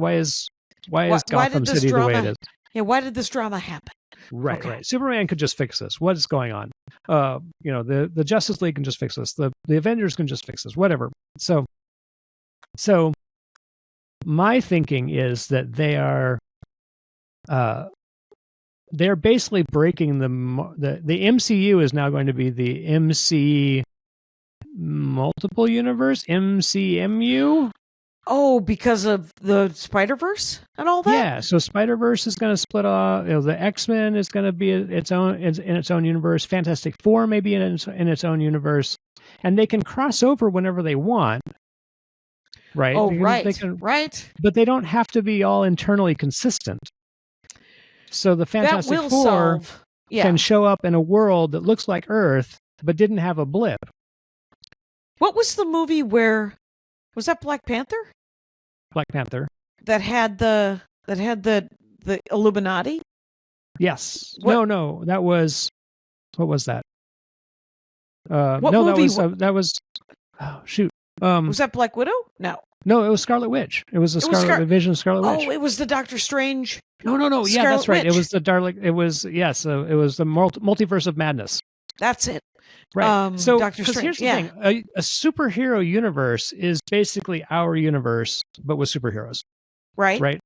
City the way it is? Yeah, why did this drama happen? Right. Superman could just fix this. What is going on? The Justice League can just fix this. The Avengers can just fix this. Whatever. So my thinking is that they're basically breaking the MCU is now going to be the MC multiple universe, MCMU. Oh, because of the Spider-Verse and all that? Yeah, so Spider-Verse is going to split off. The X-Men is going to be in its own universe. Fantastic Four may be in its own universe, and they can cross over whenever they want. Right. Oh, right. But they don't have to be all internally consistent. So the Fantastic Four can show up in a world that looks like Earth, but didn't have a blip. What was the movie where was that Black Panther? Black Panther. That had the Illuminati? Yes. No, that was what was that? What movie? That was oh shoot. Was that Black Widow? No, it was Scarlet Witch. It was the Vision Scarlet Witch. Oh, it was the Doctor Strange. No. Yeah, that's right. Witch. It was the Dalek. It was it was the multiverse of madness. That's it. Right. So, Doctor Strange. Here's the thing: a superhero universe is basically our universe, but with superheroes. Right. Right.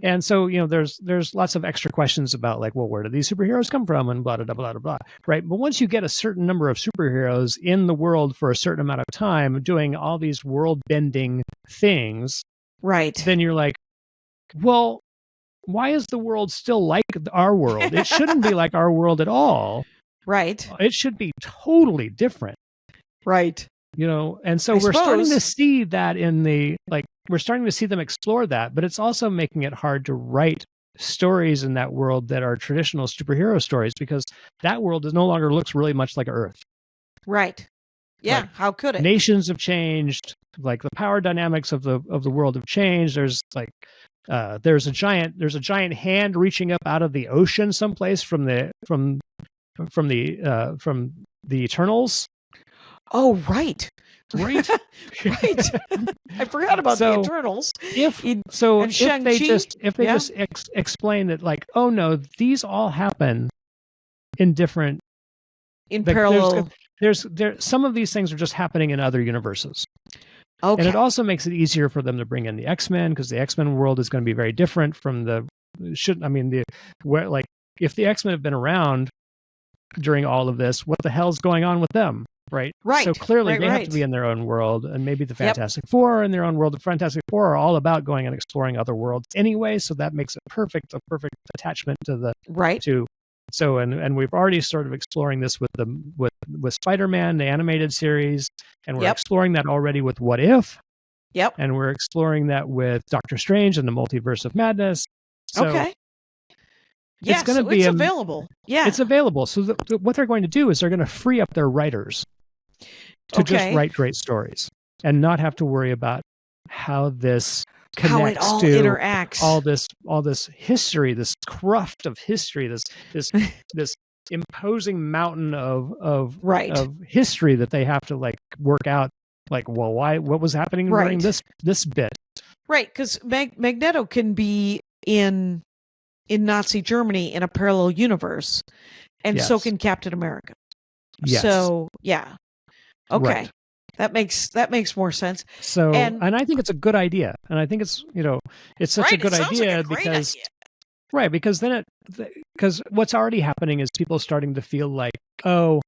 And so, there's lots of extra questions about like, well, where do these superheroes come from, and blah, blah, blah, blah, blah. Right. But once you get a certain number of superheroes in the world for a certain amount of time doing all these world-bending things, right? Then you're like, well, why is the world still like our world? It shouldn't be like our world at all. Right. It should be totally different. Right. And so we're starting to see that we're starting to see them explore that, but it's also making it hard to write stories in that world that are traditional superhero stories, because that world no longer looks really much like Earth. Right. Yeah. Like, how could it? Nations have changed. Like the power dynamics of the world have changed. There's there's a giant hand reaching up out of the ocean someplace from the Eternals. Oh, right. Right. Right. I forgot about the Eternals. If they just explain that, like, oh no, these all happen in different parallel. There's some of these things are just happening in other universes. Okay. And it also makes it easier for them to bring in the X-Men, because the X-Men world is going to be very different from if the X-Men have been around during all of this, what the hell's going on with them? Right. So clearly they have to be in their own world, and maybe the Fantastic Four are in their own world. The Fantastic Four are all about going and exploring other worlds anyway, so that makes it a perfect attachment to the So and we've already started exploring this with Spider-Man, the animated series, and we're exploring that already with What If. Yep. And we're exploring that with Doctor Strange and the Multiverse of Madness. So okay. Yeah, it's going to be available. Yeah, it's available. So what they're going to do is they're going to free up their writers to just write great stories and not have to worry about how this connects how it all to interacts. all this history, this cruft of history, this imposing mountain of history that they have to work out. Like, well, what was happening during this bit? Right, because Magneto can be in Nazi Germany in a parallel universe, and so can Captain America. Yes. So yeah, okay, that makes more sense. So and I think it's a good idea, and I think it's it's such a good idea because because what's already happening is people starting to feel like, oh,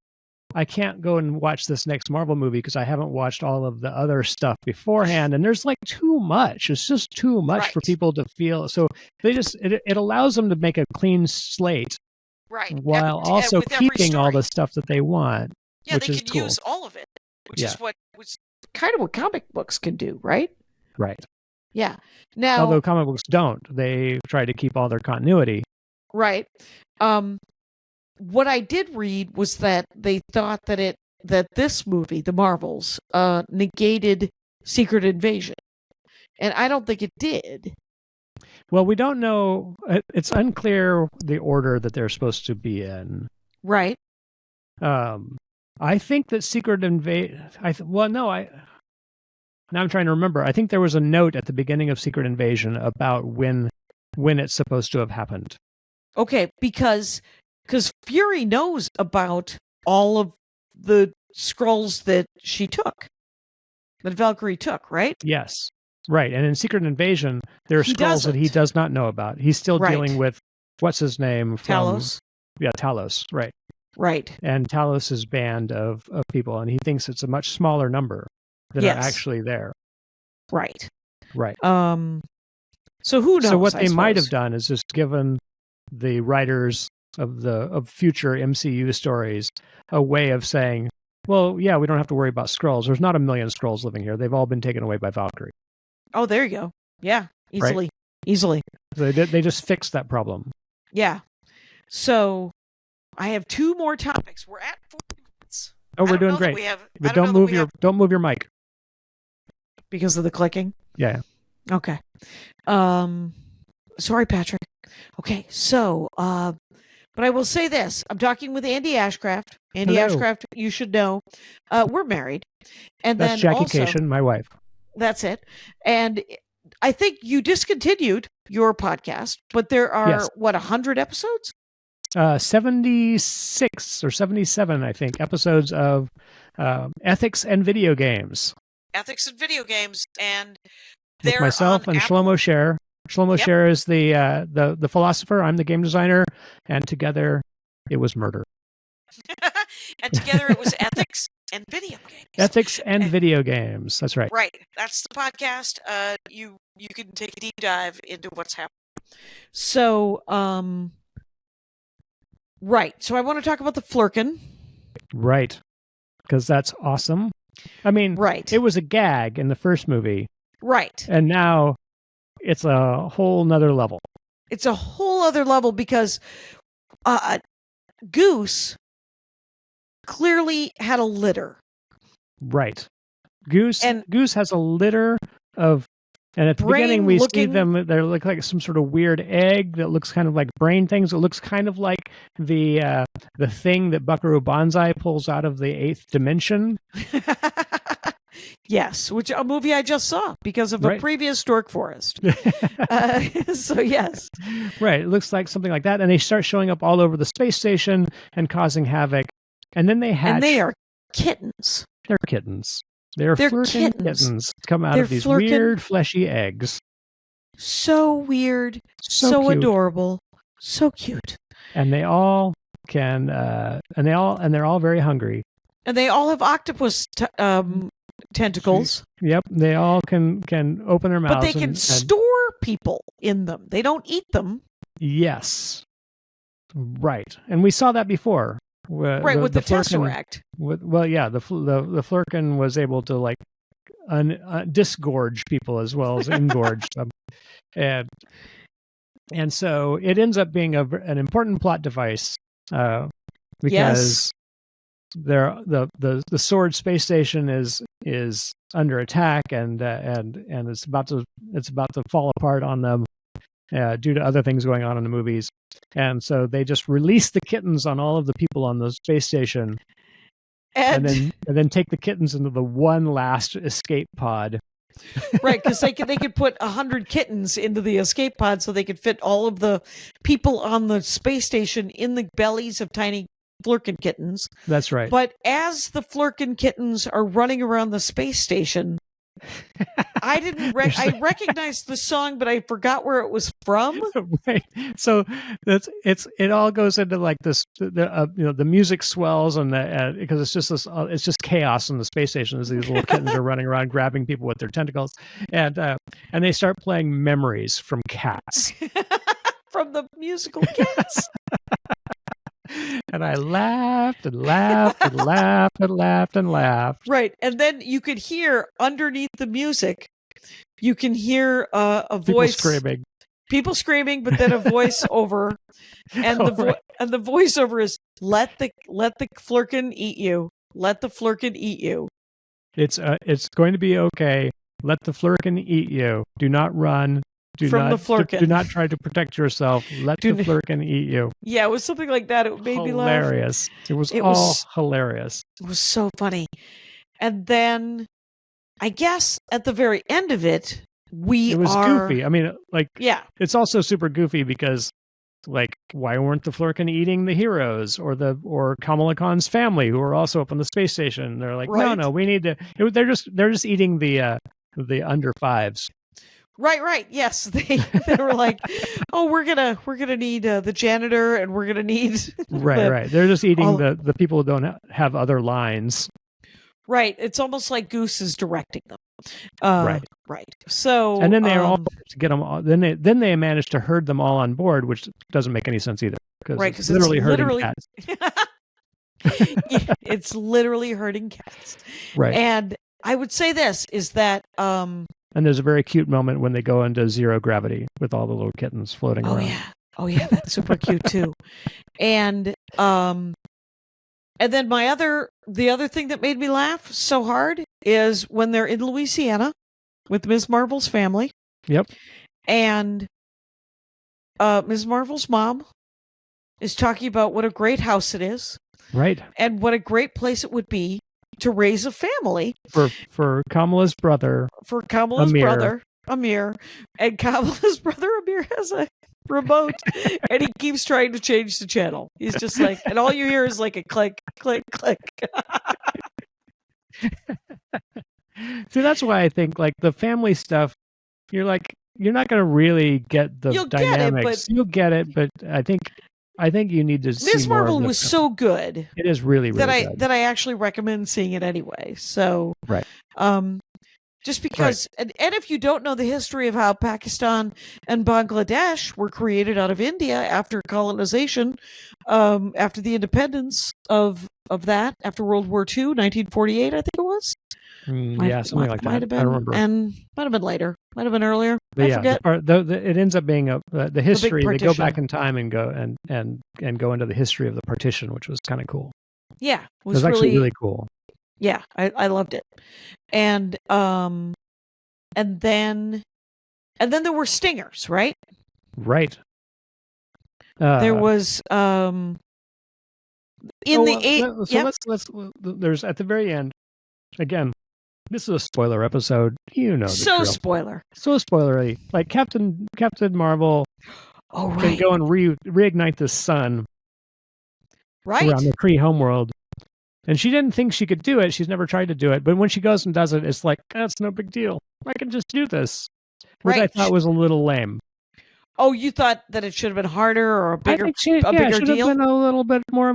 I can't go and watch this next Marvel movie because I haven't watched all of the other stuff beforehand. And there's too much. It's just too much for people to feel. So it allows them to make a clean slate. Right. While also keeping all the stuff that they want. Yeah, which they is can cool. use all of it, which is kind of what comic books can do, right? Right. Yeah. Now, although comic books don't, they try to keep all their continuity. Right. What I did read was that they thought that this movie, The Marvels, negated Secret Invasion, and I don't think it did. Well, we don't know. It's unclear the order that they're supposed to be in. Right. I think that Secret Invasion. Now I'm trying to remember. I think there was a note at the beginning of Secret Invasion about when it's supposed to have happened. Okay, because Fury knows about all of the scrolls that Valkyrie took, right? Yes. Right. And in Secret Invasion, there are scrolls that he does not know about. He's still dealing with, what's his name? Talos. Yeah, Talos. Right. Right. And Talos' band of people, and he thinks it's a much smaller number that are actually there. Right. Right. So who knows? So what they might have done is just given the writers of future MCU stories a way of saying, well, yeah, we don't have to worry about Skrulls. There's not a million Skrulls living here. They've all been taken away by Valkyrie. Oh, there you go. Yeah, easily. So they just fixed that problem. Yeah. So I have 2 more topics. We're at 40 minutes. Oh, we're doing great. But don't move your mic because of the clicking. Yeah. Okay. Sorry, Patrick. Okay, so but I will say this. I'm talking with Andy Ashcraft. Andy Hello. Ashcraft, you should know. We're married. And that's then Jackie also, Cation, my wife. That's it. And I think you discontinued your podcast, but there are, 100 episodes? 76 or 77, I think, episodes of ethics and video games. Ethics and video games. And with myself and Shlomo Sher. Shlomo Sher is the philosopher. I'm the game designer, and together it was murder. And together it was ethics and video games. Ethics and video games. That's right. Right. That's the podcast. You can take a deep dive into what's happening. So, Right. So I want to talk about the Flurkin. Right. Because that's awesome. I mean, Right. it was a gag in the first movie. Right. And now it's a whole nother level. It's a whole other level because Goose clearly had a litter. Right. Goose has a litter of, and at the Brain beginning we see looking- them, they look like some sort of weird egg that looks kind of like brain things. It looks kind of like the thing that Buckaroo Banzai pulls out of the 8th dimension. Yes, which a movie I just saw because of a Right. previous Dork Forest. So yes. Right. It looks like something like that. And they start showing up all over the space station and causing havoc. And then they hatch. And they are kittens. They're kittens. They're flirting kittens. Come out They're of these flirkin- weird fleshy eggs. So weird, so cute. adorable, so cute. And they all can and they're all very hungry. And they all have octopus tentacles. Yep, they all can open their mouths. But they can store people in them. They don't eat them. Yes. Right. And we saw that before. Right, with the Tesseract. The Flurkin was able to like disgorge people as well as engorge them. And so it ends up being an important plot device because the Sword space station is under attack and it's about to fall apart on them due to other things going on in the movies. And so they just release the kittens on all of the people on the space station, and then take the kittens into the one last escape pod. Right, because they could put 100 kittens into the escape pod, so they could fit all of the people on the space station in the bellies of tiny Flurkin kittens. That's right. But as the Flurkin kittens are running around the space station, I didn't. I recognized the song, but I forgot where it was from. Right. So it all goes into like this. The music swells and because it's just chaos in the space station as these little kittens are running around grabbing people with their tentacles, and they start playing Memories from Cats. From the musical Cats. And I laughed and laughed and laughed and laughed and laughed. Right. And then you could hear underneath the music, you can hear a voice. People screaming, but then a voiceover. And the voiceover is, let the Flurkin eat you. Let the Flurkin eat you. It's going to be okay. Let the Flurkin eat you. Do not run. Do not try to protect yourself. Let the Flurkin eat you. Yeah, it was something like that. It made me laugh. Hilarious. It was hilarious. It was so funny. And then, I guess at the very end of it, it was goofy. I mean, like, yeah, it's also super goofy because, like, why weren't the Flurkin eating the heroes or Kamala Khan's family who are also up on the space station? They're like, right. no, we need to. They're just eating the under fives. Right. Yes, they were like, oh, we're gonna need the janitor, and we're gonna need right. They're just eating the people who don't have other lines. Right. It's almost like Goose is directing them. Right. So and then they all to get them. Then they managed to herd them all on board, which doesn't make any sense either. Right, because it's literally herding cats. It's literally herding cats. Right. And I would say this is that. And there's a very cute moment when they go into zero gravity with all the little kittens floating around. Oh yeah, that's super cute too. And then the other thing that made me laugh so hard is when they're in Louisiana with Ms. Marvel's family. Yep. And Ms. Marvel's mom is talking about what a great house it is. Right. And what a great place it would be to raise a family for Kamala's brother. For Kamala's brother, Amir. And Kamala's brother, Amir, has a remote and he keeps trying to change the channel. He's just like, and all you hear is like a click, click, click. See, that's why I think like the family stuff, you're not going to really get the dynamics. You'll get it, but I think you need to see Ms. Marvel more was so good. It is really, really good. That I actually recommend seeing it anyway. So right. Just because, and if you don't know the history of how Pakistan and Bangladesh were created out of India after colonization, after the independence of that, after World War II, 1948, I think it was. Yeah, something like that. Might have been, I don't remember. and might have been later. Might have been earlier. But I yeah, forget. it ends up being the history. They go partition. back in time and go and go into the history of the partition, which was kind of cool. Yeah, it It was actually really cool. Yeah, I loved it, and then there were stingers, right? Right. There was let's there's at the very end again. This is a spoiler episode. You know, so drill. spoiler, so spoilery. Like Captain Marvel can go and reignite the sun around the Kree homeworld. And she didn't think she could do it. She's never tried to do it. But when she goes and does it, it's like, that's no big deal. I can just do this. Which I thought was a little lame. Oh, you thought that it should have been harder or a bigger, it should deal? have been a little bit more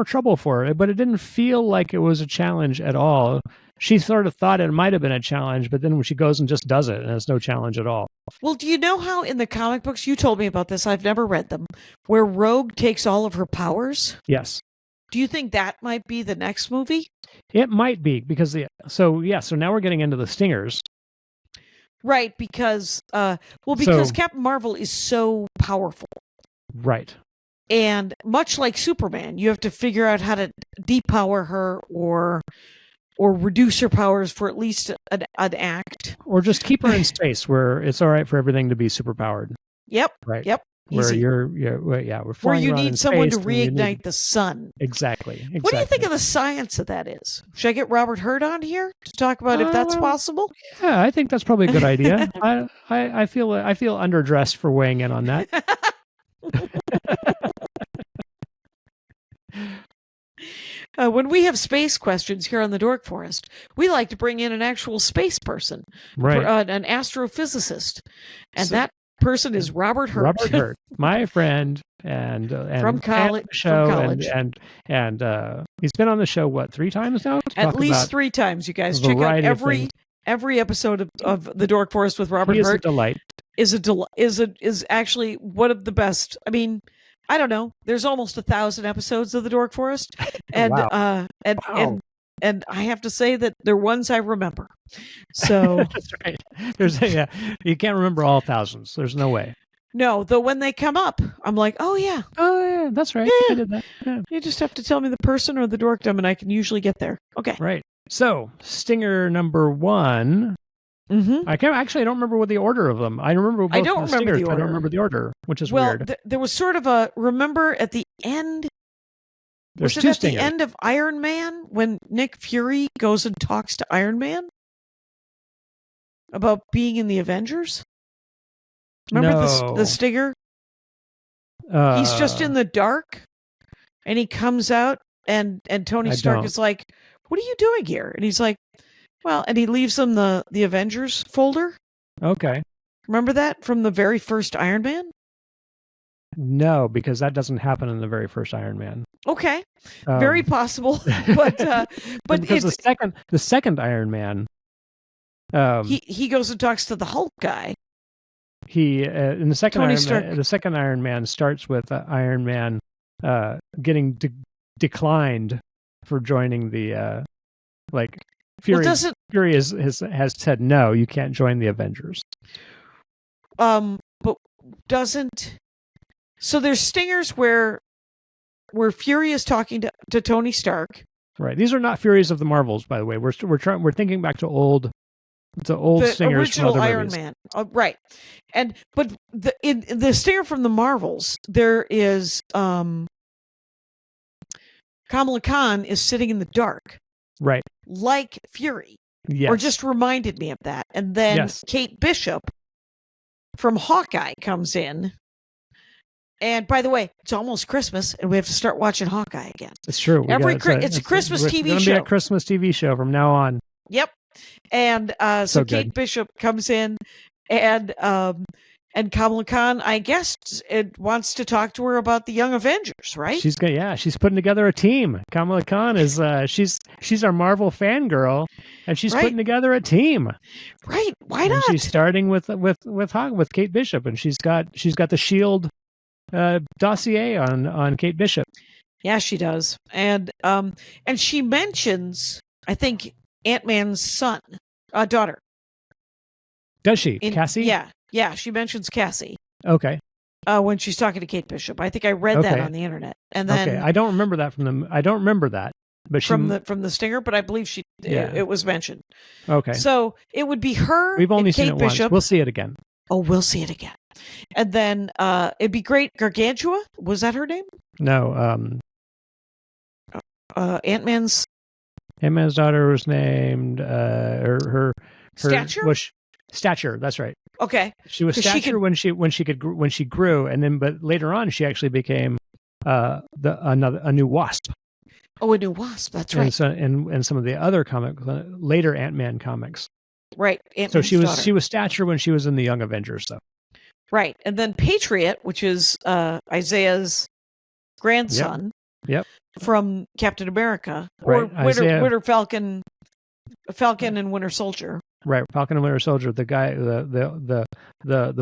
trouble for her. But it didn't feel like it was a challenge at all. She sort of thought it might have been a challenge, but then when she goes and just does it, and it's no challenge at all. Well, do you know how in the comic books, you told me about this, I've never read them, where Rogue takes all of her powers? Yes. Do you think that might be the next movie? It might be because so now we're getting into the stingers. Right, because Captain Marvel is so powerful. Right. And much like Superman, you have to figure out how to depower her or reduce her powers for at least an act. Or just keep her in space where it's all right for everything to be superpowered. Yep. Right. Yep. Easy. Where we're where you need someone to reignite reignite the sun. Exactly. What do you think of the science of that is? Should I get Robert Hurt on here to talk about if that's possible? Yeah, I think that's probably a good idea. I feel underdressed for weighing in on that. When we have space questions here on the Dork Forest, we like to bring in an actual space person, right? An astrophysicist, and that person is Robert Hurt. Robert Hurt, my friend, and from college. And he's been on the show 3 times now? At least 3 times, you guys. Check out every episode of the Dork Forest with Robert Hurt. Is a delight. Is actually one of the best. I mean, I don't know. There's almost 1,000 episodes of the Dork Forest, and wow. And I have to say that they're ones I remember. So that's right. You can't remember all thousands. There's no way. No, though when they come up, I'm like, oh yeah, that's right. Yeah. I did that. Yeah. You just have to tell me the person or the dorkdom, and I can usually get there. Okay. Right. So stinger number 1. Mm-hmm. I don't remember what the order of them. I remember both. I don't remember the order. I don't remember the order, which is well, weird. There was sort of remember at the end. There's was 2 it at stingers. the end of Iron Man when Nick Fury goes and talks to Iron Man about being in the Avengers? Remember the stinger? He's just in the dark, and he comes out, and Tony Stark is like, "What are you doing here?" And he's like, "Well," and he leaves them the Avengers folder. Okay. Remember that from the very first Iron Man? No, because that doesn't happen in the very first Iron Man. Okay, very possible, but because the second Iron Man, he goes and talks to the Hulk guy. He in the second the second Iron Man starts with Iron Man getting declined for joining the Fury. Fury has said no, you can't join the Avengers. But doesn't. So there's stingers where Fury is talking to Tony Stark. Right. These are not Furies of the Marvels, by the way. We're thinking back to old stingers original from other Iron movies. Man. Right. But in the stinger from the Marvels, there is Kamala Khan is sitting in the dark. Right. Like Fury. Yes. Or just reminded me of that. And then Kate Bishop from Hawkeye comes in. And by the way, it's almost Christmas, and we have to start watching Hawkeye again. It's true. It's a Christmas TV show. It's going to be a Christmas TV show from now on. Yep. And so Kate Bishop comes in, and And Kamala Khan, I guess, it wants to talk to her about the Young Avengers, right? She's putting together a team. Kamala Khan is she's our Marvel fangirl, and she's putting together a team. Right? Why not? And she's starting with Kate Bishop, and she's got the Shield dossier on Kate Bishop. Yeah, she does, and she mentions, I think, Ant-Man's daughter. Does she? Cassie? Yeah, she mentions Cassie. Okay. When she's talking to Kate Bishop, I think I read that on the internet, and then I don't remember that but from the stinger, but I believe it was mentioned. Okay. So it would be her. We've only seen Kate it Bishop. once. We'll see it again. Oh, we'll see it again, and then it'd be great. Gargantua, was that her name? No. Ant-Man's daughter was named her Stature. Stature. That's right. Okay. She was Stature when she grew, and then but later on she actually became a new Wasp. Oh, a new Wasp. That's right. And so and some of the other later Ant-Man comics. Right. So she was Stature when she was in the Young Avengers, though. Right, and then Patriot, which is Isaiah's grandson. Yep. From Captain America, right. or Winter Falcon and Winter Soldier. Right, Falcon and Winter Soldier. The guy, the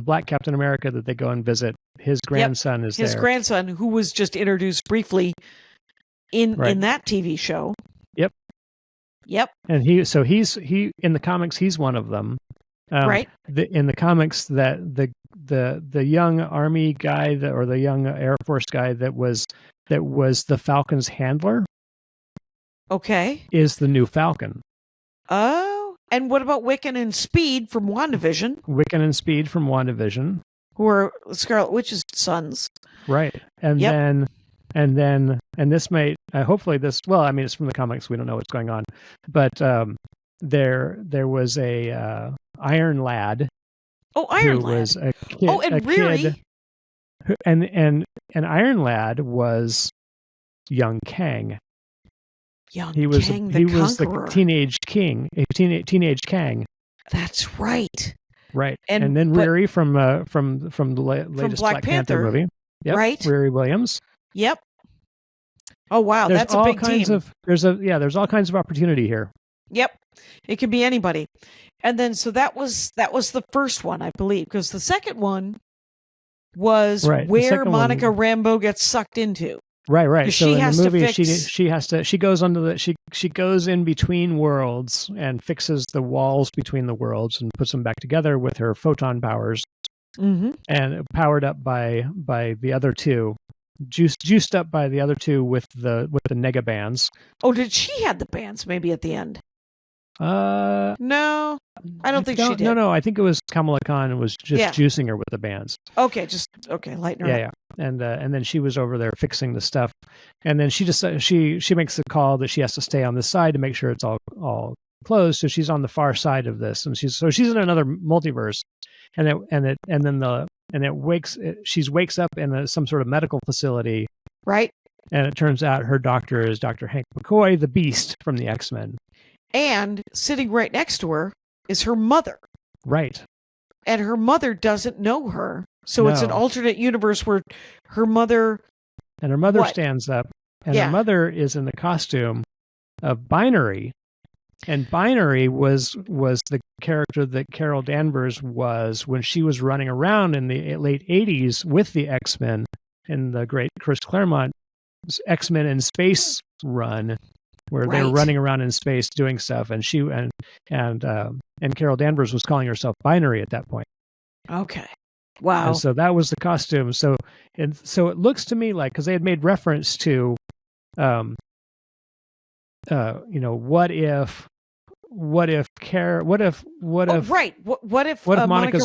black Captain America that they go and visit. His grandson is his there. grandson, who was just introduced briefly in that TV show. Yep. And he's in the comics. He's one of them. Right. In the comics, that the young Army guy or the young Air Force guy that was the Falcon's handler. Okay. Is the new Falcon. Oh, and what about Wiccan and Speed from WandaVision? Who are Scarlet Witch's sons. Right. And this may hopefully this, well, I mean, it's from the comics. We don't know what's going on, but there was a Iron Lad. Oh, Iron Lad. Was a kid, and Riri. And Iron Lad was young Kang. He was the teenage king, teenage Kang. That's right. Right. And then Riri from the latest Black Panther movie. Yep. Right. Riri Williams. Yep. Oh wow, that's a big team. There's all kinds of opportunity here. Yep. It could be anybody. And then so that was the first one, I believe, because the second one was where Monica Rambeau gets sucked into. Right. So in the movie, she goes in between worlds and fixes the walls between the worlds and puts them back together with her photon powers, and powered up by the other two, juiced up by the other two with the nega bands. Oh, did she have the bands maybe at the end? No, I don't think she did. No, I think it was Kamala Khan was just juicing her with the bands. Okay, lighten her up. Yeah. And then she was over there fixing the stuff, and then she just she makes the call that she has to stay on this side to make sure it's all closed. So she's on the far side of this, and she's in another multiverse, she wakes up in some sort of medical facility, right? And it turns out her doctor is Dr. Hank McCoy, the Beast from the X-Men. And sitting right next to her is her mother. Right. And her mother doesn't know her. So it's an alternate universe where her mother... And her mother stands up. And her mother is in the costume of Binary. And Binary was the character that Carol Danvers was when she was running around in the late 80s with the X-Men in the great Chris Claremont X-Men in Space run, where they were running around in space doing stuff, and she and Carol Danvers was calling herself Binary at that point. Okay, wow. And so that was the costume. So it looks to me like, because they had made reference to, what if Monica's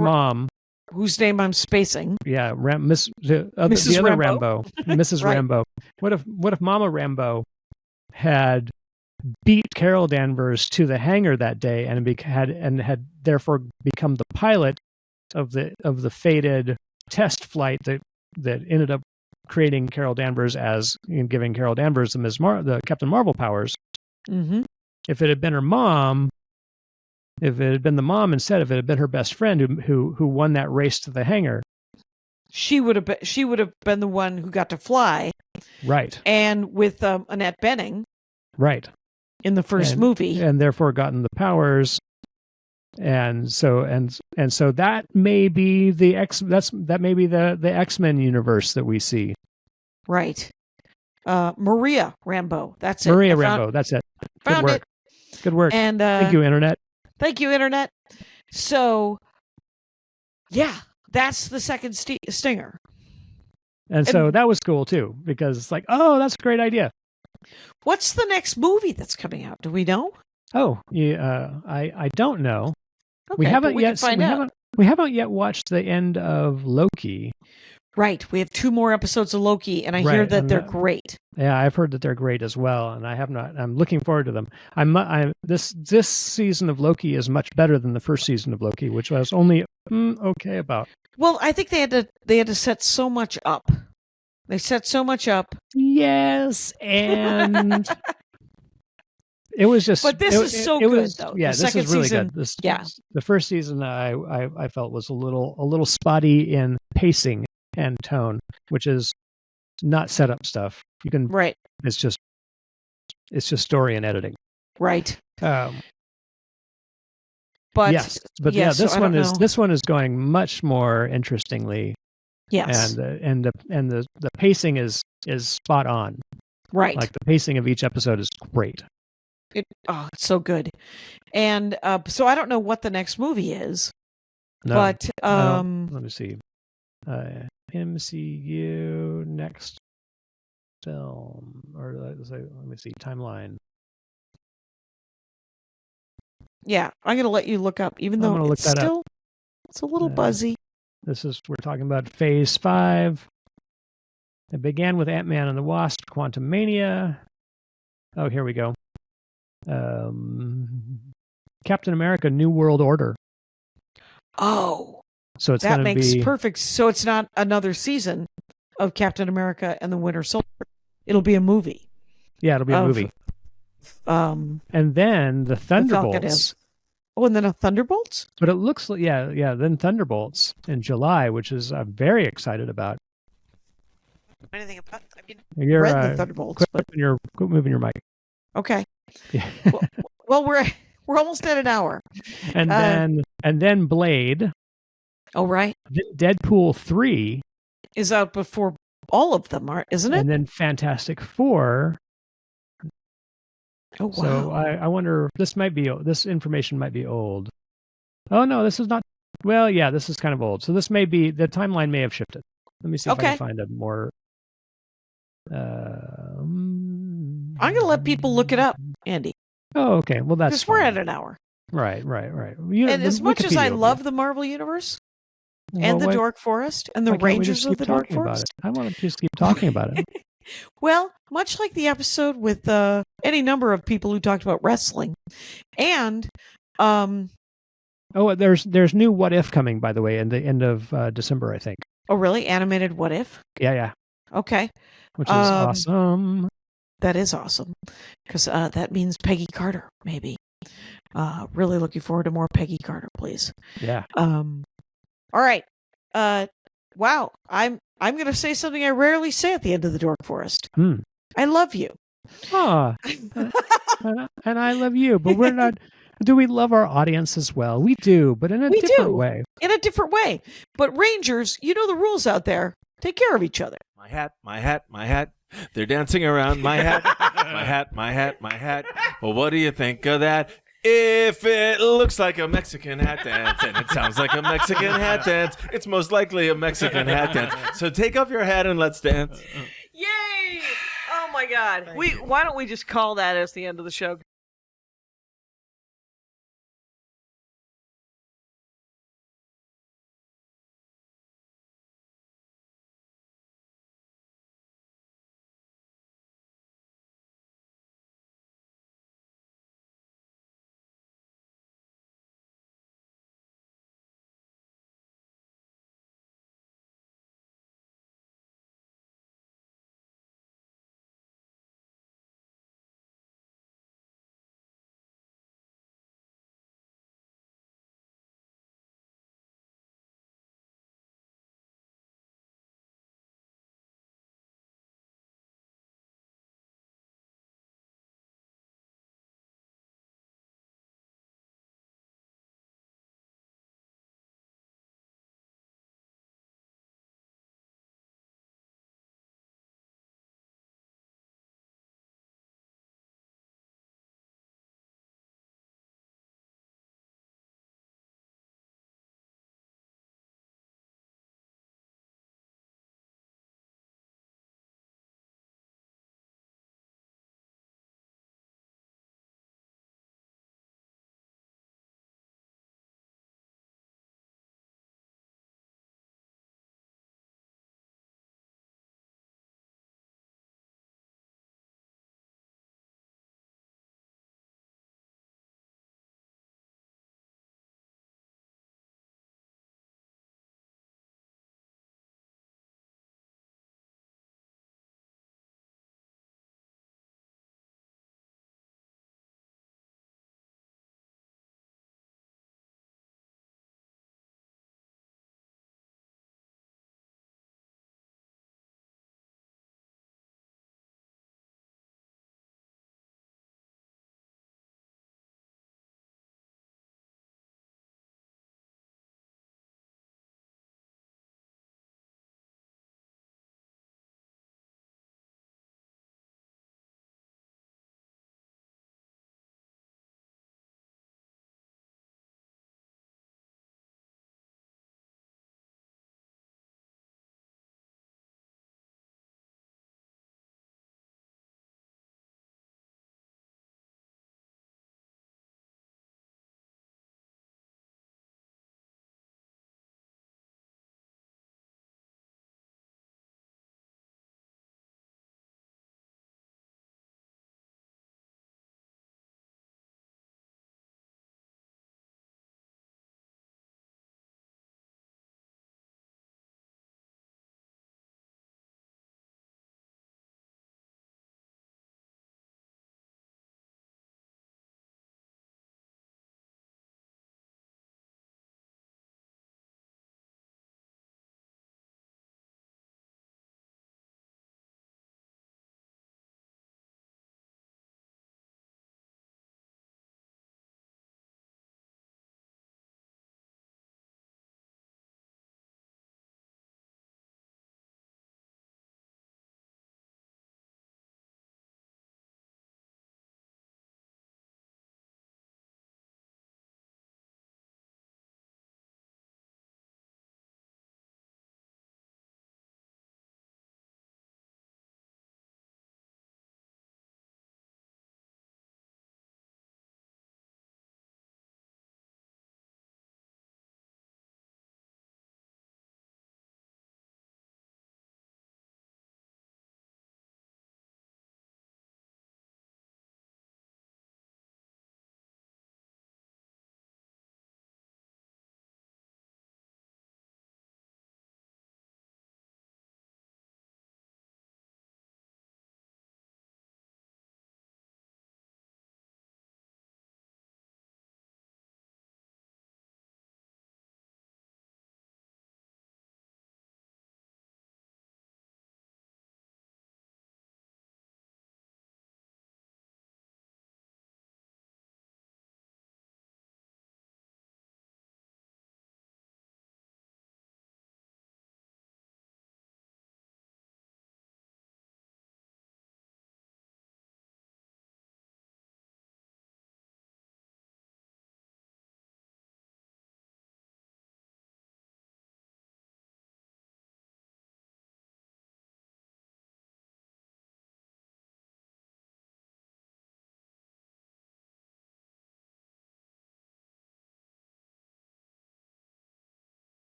mom, whose name I'm spacing, Mrs. Rambeau, Mrs. Rambeau. What if Mama Rambeau had beat Carol Danvers to the hangar that day and had therefore become the pilot of the fated test flight that ended up creating Carol Danvers giving Carol Danvers the Captain Marvel powers. Mm-hmm. If it had been her mom, If it had been the mom instead, if it had been her best friend who won that race to the hangar, she would have been the one who got to fly. Right. And with Annette Bening. Right. In the first movie. And therefore gotten the powers. And so that may be the X-Men universe that we see. Right. Maria Rambeau. That's it. Maria Rambeau. That's it. Found it. Good work. And thank you, Internet. Thank you, Internet. So, yeah, that's the second stinger. And so that was cool too, because it's like, oh, that's a great idea. What's the next movie that's coming out? Do we know? Oh, yeah, I don't know. Okay, we haven't yet. We haven't yet watched the end of Loki. Right. We have 2 more episodes of Loki, and I hear that they're great. Yeah, I've heard that they're great as well, and I have not. I'm looking forward to them. This season of Loki is much better than the first season of Loki, which I was only okay about. Well, I think they had to set so much up. They set so much up. Yes, and it was just. But this is so good, though. Yeah, this is really good. The first season I felt was a little spotty in pacing and tone, which is not setup stuff. You can right. It's just story and editing. Right. But yes, this one is going much more interestingly. Yes. And the pacing is spot on. Right. Like the pacing of each episode is great. It's so good. And so I don't know what the next movie is. No, but let me see. MCU next film, or let me see, timeline. Yeah, I'm going to let you look up, even though it's still it's a little buzzy. We're talking about Phase 5. It began with Ant-Man and the Wasp, Quantumania. Oh, here we go. Captain America: New World Order. Oh. So it's that going to makes be perfect. So it's not another season of Captain America and the Winter Soldier. It'll be a movie. Yeah, it'll be a movie. And then the Thunderbolts. And then a Thunderbolts? But it looks like then Thunderbolts in July, which is I'm very excited about. Anything about? I mean, you're read the Thunderbolts. Quit moving your mic. Okay. Yeah. well, we're almost at an hour. And then Blade. Oh, right. Deadpool 3 is out before all of them, isn't it? And then Fantastic Four. Oh, wow. So I wonder, this information might be old. Oh, no, this is not. Well, yeah, this is kind of old. So the timeline may have shifted. Let me see if I can find a more. I'm going to let people look it up, Andy. Oh, okay. Well, that's because we're at an hour. Right. And as much as I love the Marvel Universe and the Dork Forest and the Rangers of the Dork Forest, I want to just keep talking about it. Well, much like the episode with any number of people who talked about wrestling, and there's new What If coming, by the way, in the end of December, I think. Oh, really? Animated What If? Yeah. Okay. Which is awesome. That is awesome because that means Peggy Carter, maybe. Really looking forward to more Peggy Carter, please. Yeah. All right. Wow. I'm going to say something I rarely say at the end of the Dork Forest. I love you. And I love you, but we're not. Do we love our audience as well? We do, but in a different way. In a different way. But Rangers, you know the rules out there. Take care of each other. My hat, my hat, my hat. They're dancing around my hat. My hat, my hat, my hat. Well, what do you think of that? If it looks like a Mexican hat dance and it sounds like a Mexican hat dance, it's most likely a Mexican hat dance. So take off your hat and let's dance. Yay! Oh my God. Why don't we just call that as the end of the show?